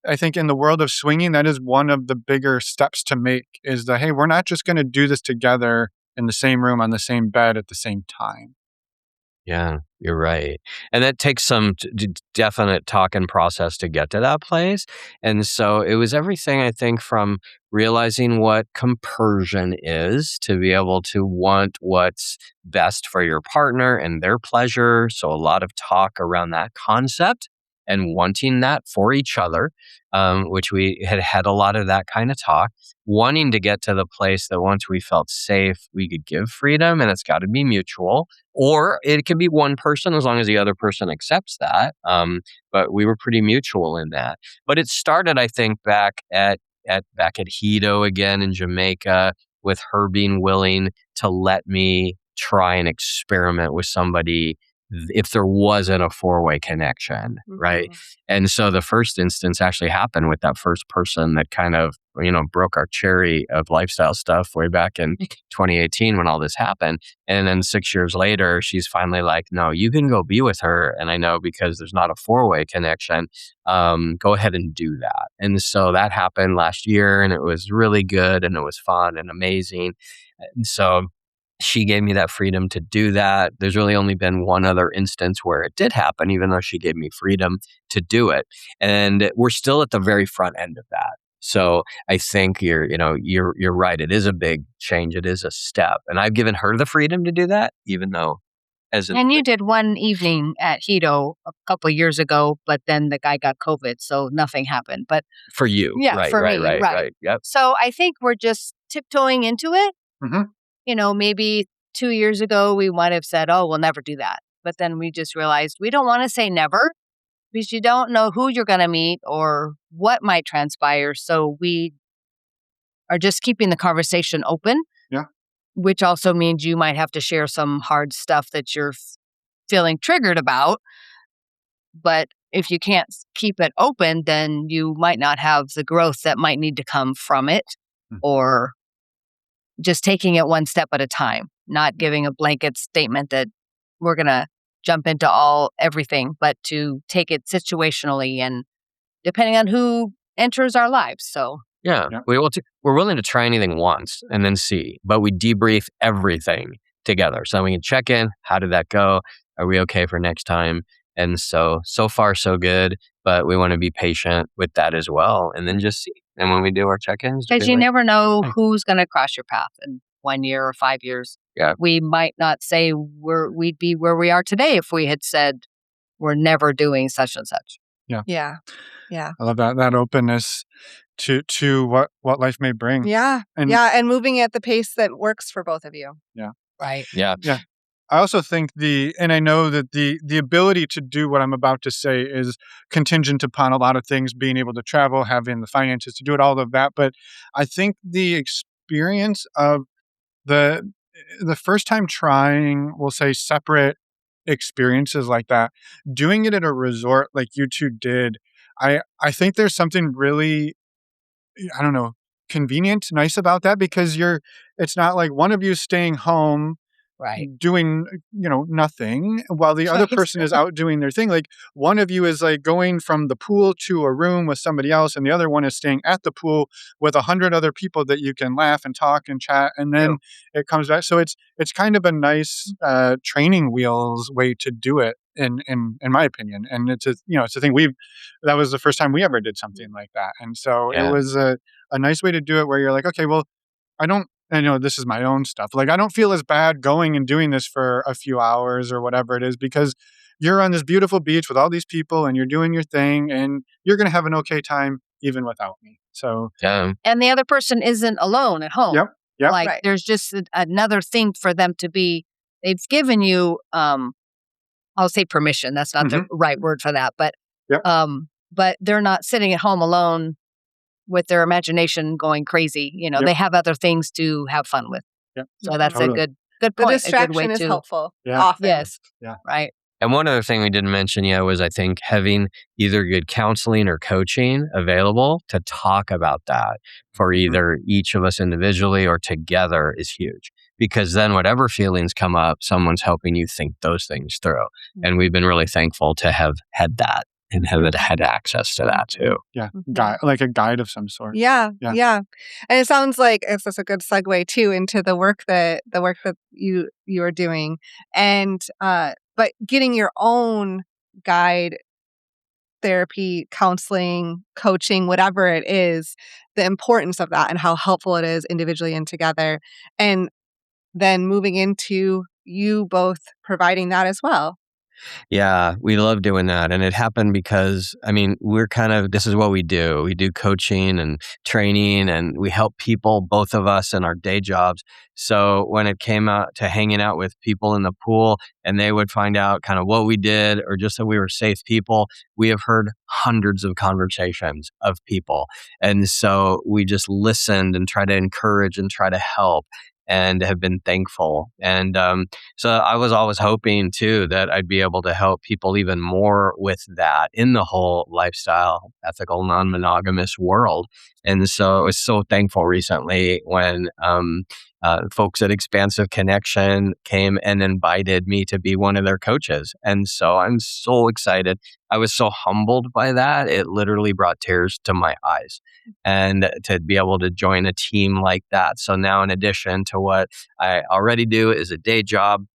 I think in the world of swinging, that is one of the bigger steps to make is that, hey, we're not just going to do this together in the same room on the same bed at the same time. Yeah, you're right. And that takes some definite talk and process to get to that place. And so it was everything, I think, from realizing what compersion is to be able to want what's best for your partner and their pleasure. So a lot of talk around that concept and wanting that for each other, which we had a lot of that kind of talk, wanting to get to the place that once we felt safe, we could give freedom, and it's got to be mutual. Or it can be one person as long as the other person accepts that. But we were pretty mutual in that. But it started, I think, back at Hedo again in Jamaica, with her being willing to let me try and experiment with somebody if there wasn't a four-way connection, right? And so the first instance actually happened with that first person that kind of, broke our cherry of lifestyle stuff way back in 2018 when all this happened. And then 6 years later, she's finally like, no, you can go be with her. And I know because there's not a four-way connection, go ahead and do that. And so that happened last year, and it was really good, and it was fun and amazing. And so she gave me that freedom to do that. There's really only been one other instance where it did happen, even though she gave me freedom to do it. And we're still at the very front end of that. So I think you're right. It is a big change. It is a step. And I've given her the freedom to do that, even though And you did one evening at Hedo a couple of years ago, but then the guy got COVID, so nothing happened. But for you, yeah, right, for right, me, right, right. right. Yep. So I think we're just tiptoeing into it. Mm-hmm. Maybe 2 years ago, we might have said, oh, we'll never do that. But then we just realized we don't want to say never because you don't know who you're going to meet or what might transpire. So we are just keeping the conversation open. Yeah. Which also means you might have to share some hard stuff that you're feeling triggered about. But if you can't keep it open, then you might not have the growth that might need to come from it, or just taking it one step at a time, not giving a blanket statement that we're going to jump into everything, but to take it situationally and depending on who enters our lives. So yeah. We're willing to try anything once and then see, but we debrief everything together. So we can check in. How did that go? Are we okay for next time? And so far so good, but we want to be patient with that as well. And then just see. And when we do our check-ins, because you never know who's going to cross your path in 1 year or 5 years. Yeah. We might not say we'd be where we are today if we had said we're never doing such and such. Yeah. Yeah. Yeah. I love that openness to what life may bring. Yeah. And moving at the pace that works for both of you. Yeah. Right. Yeah. Yeah. I also think and I know that the ability to do what I'm about to say is contingent upon a lot of things, being able to travel, having the finances to do it, all of that. But I think the experience of the first time trying, we'll say, separate experiences like that, doing it at a resort like you two did, I think there's something really, I don't know, convenient, nice about that, because it's not like one of you staying home right, doing, nothing while the other person is out doing their thing. Like one of you is like going from the pool to a room with somebody else, and the other one is staying at the pool with 100 other people that you can laugh and talk and chat, and then it comes back. So it's kind of a nice training wheels way to do it, in my opinion. And it's a thing that was the first time we ever did something like that, and so it was a nice way to do it where you're like, okay, well, I know this is my own stuff. Like, I don't feel as bad going and doing this for a few hours or whatever it is, because you're on this beautiful beach with all these people and you're doing your thing and you're going to have an okay time even without me. So, yeah. And the other person isn't alone at home. Yep. Like there's just another thing for them to be, they've given you, I'll say permission. That's not the right word for that, but, but they're not sitting at home alone with their imagination going crazy. They have other things to have fun with. Yep. So that's a good point. The distraction is helpful. Yeah. Often. Yes. Yeah. Right. And one other thing we didn't mention yet was, I think, having either good counseling or coaching available to talk about that for either each of us individually or together is huge. Because then whatever feelings come up, someone's helping you think those things through. And we've been really thankful to have had that and have had access to that too. Yeah. Like a guide of some sort. Yeah. Yeah. Yeah. And it sounds like it's just a good segue too into the work that you are doing. And but getting your own guide, therapy, counseling, coaching, whatever it is, the importance of that and how helpful it is individually and together. And then moving into you both providing that as well. Yeah, we love doing that. And it happened because, I mean, this is what we do. We do coaching and training, and we help people, both of us in our day jobs. So when it came out to hanging out with people in the pool and they would find out kind of what we did or just that we were safe people, we have heard hundreds of conversations of people. And so we just listened and try to encourage and try to help, and have been thankful. And so I was always hoping too that I'd be able to help people even more with that in the whole lifestyle, ethical, non-monogamous world. And so I was so thankful recently when folks at Expansive Connection came and invited me to be one of their coaches. And so I'm so excited. I was so humbled by that. It literally brought tears to my eyes, and to be able to join a team like that. So now, in addition to what I already do as a day job,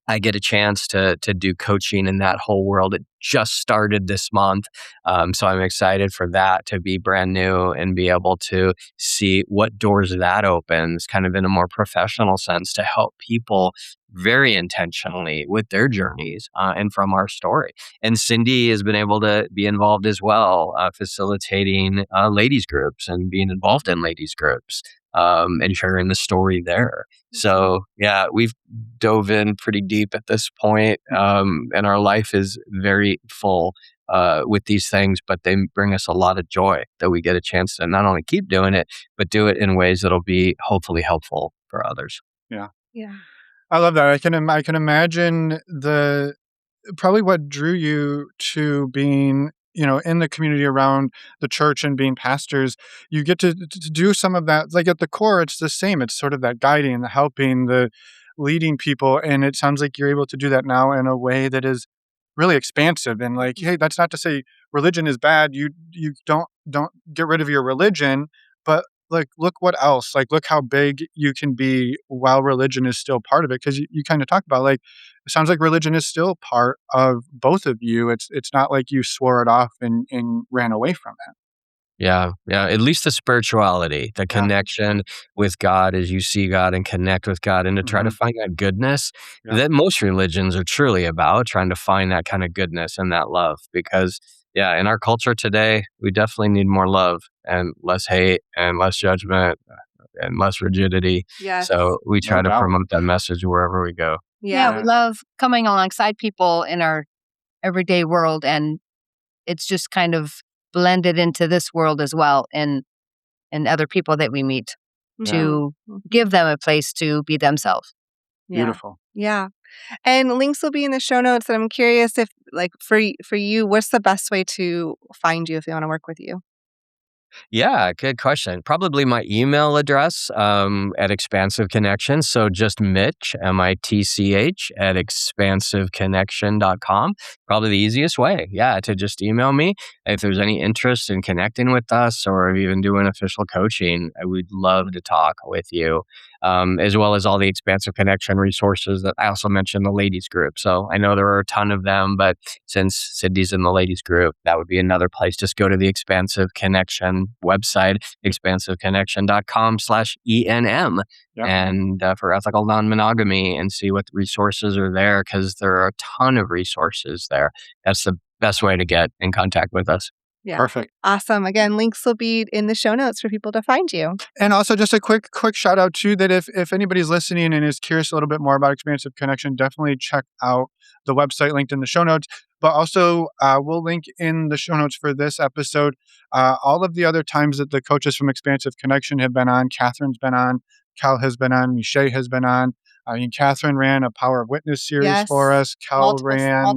I get a chance to do coaching in that whole world. It just started this month. So I'm excited for that to be brand new and be able to see what doors that opens kind of in a more professional sense to help people very intentionally with their journeys and from our story. And Cyndee has been able to be involved as well, facilitating ladies groups and being involved in ladies groups. And sharing the story there. So yeah, we've dove in pretty deep at this point, and our life is very full with these things, but they bring us a lot of joy that we get a chance to not only keep doing it, but do it in ways that'll be hopefully helpful for others. Yeah. Yeah. I love that. I can imagine probably what drew you to being, in the community around the church and being pastors. You get to do some of that. Like at the core, it's the same. It's sort of that guiding, the helping, the leading people. And it sounds like you're able to do that now in a way that is really expansive. And like, hey, that's not to say religion is bad. You don't get rid of your religion, but like, look what else, like, look how big you can be while religion is still part of it. Cause you kind of talk about like, it sounds like religion is still part of both of you. It's not like you swore it off and ran away from it. Yeah. At least the spirituality, the connection with God as you see God and connect with God, and to try to find that goodness that most religions are truly about, trying to find that kind of goodness and that love. Because in our culture today, we definitely need more love and less hate and less judgment and less rigidity. Yes. So we try No to doubt. promote that message wherever we go. Yeah, we love coming alongside people in our everyday world, and it's just kind of blended into this world as well, and other people that we meet to give them a place to be themselves. Beautiful. Yeah. And links will be in the show notes. And I'm curious if, like, for you, what's the best way to find you if they want to work with you? Yeah, good question. Probably my email address at Expansive Connection. So just Mitch, Mitch, at expansiveconnection.com. Probably the easiest way, to just email me. If there's any interest in connecting with us or even doing official coaching, I would love to talk with you, as well as all the Expansive Connection resources that I also mentioned, the ladies group. So I know there are a ton of them, but since Cyndee's in the ladies group, that would be another place. Just go to the Expansive Connection website, expansiveconnection.com/ENM, and for ethical non-monogamy, and see what resources are there, because there are a ton of resources there. That's the best way to get in contact with us. Yeah. Perfect. Awesome. Again, links will be in the show notes for people to find you. And also just a quick shout out too, that if anybody's listening and is curious a little bit more about Expansive Connection, definitely check out the website linked in the show notes. But also we'll link in the show notes for this episode all of the other times that the coaches from Expansive Connection have been on. Catherine's been on, Cal has been on, Michelle has been on. Catherine ran a Power of Witness series for us. Cal ran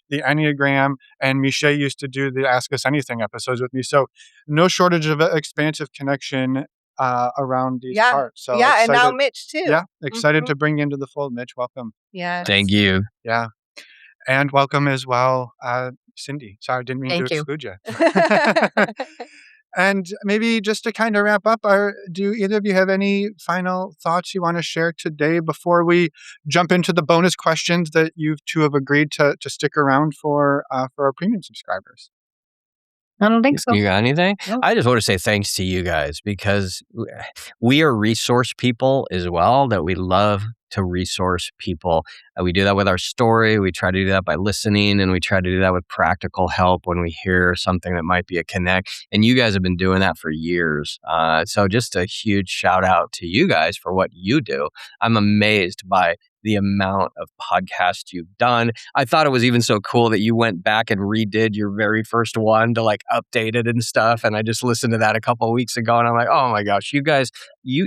the Enneagram, and Michelle used to do the Ask Us Anything episodes with me. So no shortage of Expansive Connection around these parts. So and now Mitch too. Yeah, excited to bring you into the fold, Mitch. Welcome. Yeah. Thank you. Yeah. And welcome as well Cyndee. Sorry, I didn't mean Thank to you. exclude you. And maybe just to kind of wrap up, do either of you have any final thoughts you want to share today before we jump into the bonus questions that you two have agreed to stick around for our premium subscribers? I don't think so. You got anything? No. I just want to say thanks to you guys because we are resource people as well, that we love to resource people. We do that with our story. We try to do that by listening, and we try to do that with practical help when we hear something that might be a connect. And you guys have been doing that for years. So just a huge shout out to you guys for what you do. I'm amazed by the amount of podcasts you've done. I thought it was even so cool that you went back and redid your very first one to like update it and stuff. And I just listened to that a couple of weeks ago, and I'm like, oh my gosh, you guys, you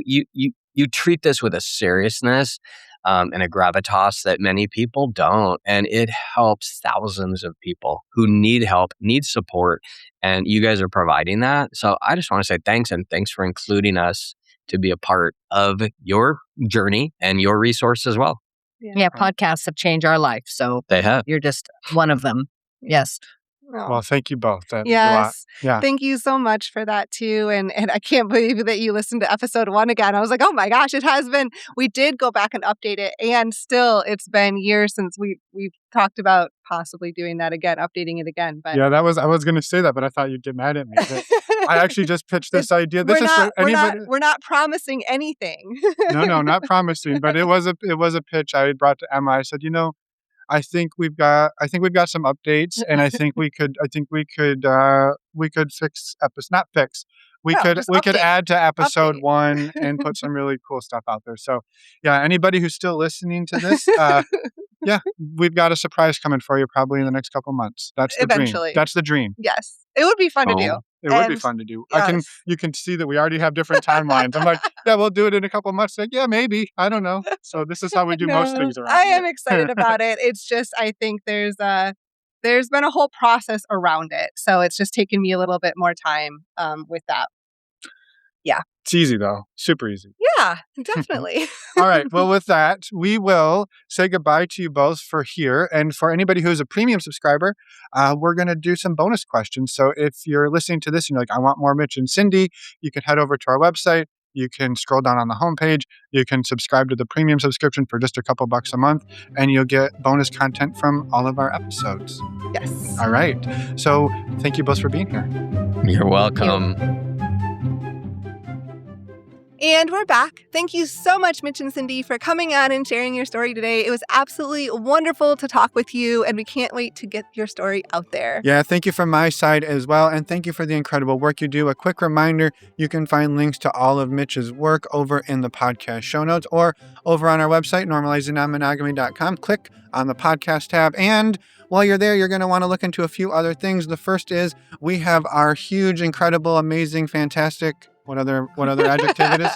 treat this with a seriousness and a gravitas that many people don't. And it helps thousands of people who need help, need support. And you guys are providing that. So I just want to say thanks, and thanks for including us to be a part of your journey and your resource as well. Yeah, podcasts have changed our life. So They have. you're just one of them. Yes. Oh. Well, thank you both. That means a lot. Yes. Yeah. Thank you so much for that too. And I can't believe that you listened to episode 1 again. I was like, oh my gosh, it has been. We did go back and update it, and still it's been years since we've talked about possibly doing that again, updating it again. But Yeah, I was going to say that, but I thought you'd get mad at me. But I actually just pitched this idea. This is for anybody. We're not promising anything. No, not promising. But it was a pitch I had brought to Emma. I said, I think we've got some updates, and I think we could fix not fix. We could update. add to episode Update. 1 and put some really cool stuff out there. So yeah, anybody who's still listening to this, yeah, we've got a surprise coming for you probably in the next couple months. That's the Eventually. dream. That's the dream. Yes. It would be fun to do. It would be And- fun to do. yes. You can see that we already have different timelines. I'm like, yeah, we'll do it in a couple months. Like, yeah, maybe. I don't know. So this is how we do most things around I here. am excited about it. It's just, I think there's been a whole process around it. So it's just taken me a little bit more time with that. It's easy though. Super easy. Yeah, definitely. All right. Well, with that, we will say goodbye to you both for here. And for anybody who's a premium subscriber, we're going to do some bonus questions. So if you're listening to this and you're like, I want more Mitch and Cyndee, you can head over to our website. You can scroll down on the homepage. You can subscribe to the premium subscription for just a couple bucks a month, and you'll get bonus content from all of our episodes. Yes. All right. So thank you both for being here. You're welcome. And we're back. Thank you so much, Mitch and Cyndee, for coming on and sharing your story today. It was absolutely wonderful to talk with you, and we can't wait to get your story out there. Yeah, thank you from my side as well. And thank you for the incredible work you do. A quick reminder, you can find links to all of Mitch's work over in the podcast show notes or over on our website, normalizingnonmonogamy.com. Click on the podcast tab. And while you're there, you're going to want to look into a few other things. The first is we have our huge, incredible, amazing, fantastic, what other adjective it is?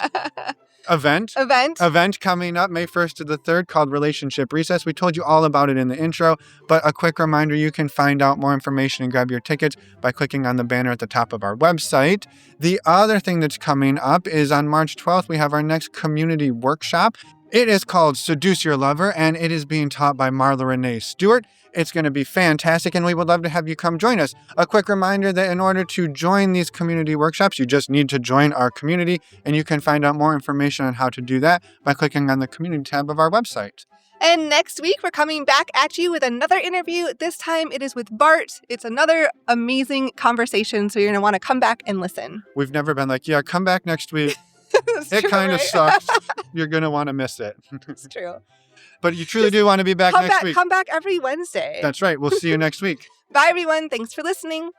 Event coming up May 1st to the 3rd called Relationship Recess. We told you all about it in the intro, but a quick reminder, you can find out more information and grab your tickets by clicking on the banner at the top of our website. The other thing that's coming up is on March 12th, we have our next community workshop. It is called Seduce Your Lover, and it is being taught by Marla Renee Stewart. It's going to be fantastic, and we would love to have you come join us. A quick reminder that in order to join these community workshops, you just need to join our community, and you can find out more information on how to do that by clicking on the community tab of our website. And next week, we're coming back at you with another interview. This time, it is with Bart. It's another amazing conversation, so you're going to want to come back and listen. We've never been like, yeah, come back next week. That's It true, kind of right? sucks. You're going to want to miss it. It's true. But you truly do want to be back next week. Come back every Wednesday. That's right. We'll see you next week. Bye, everyone. Thanks for listening.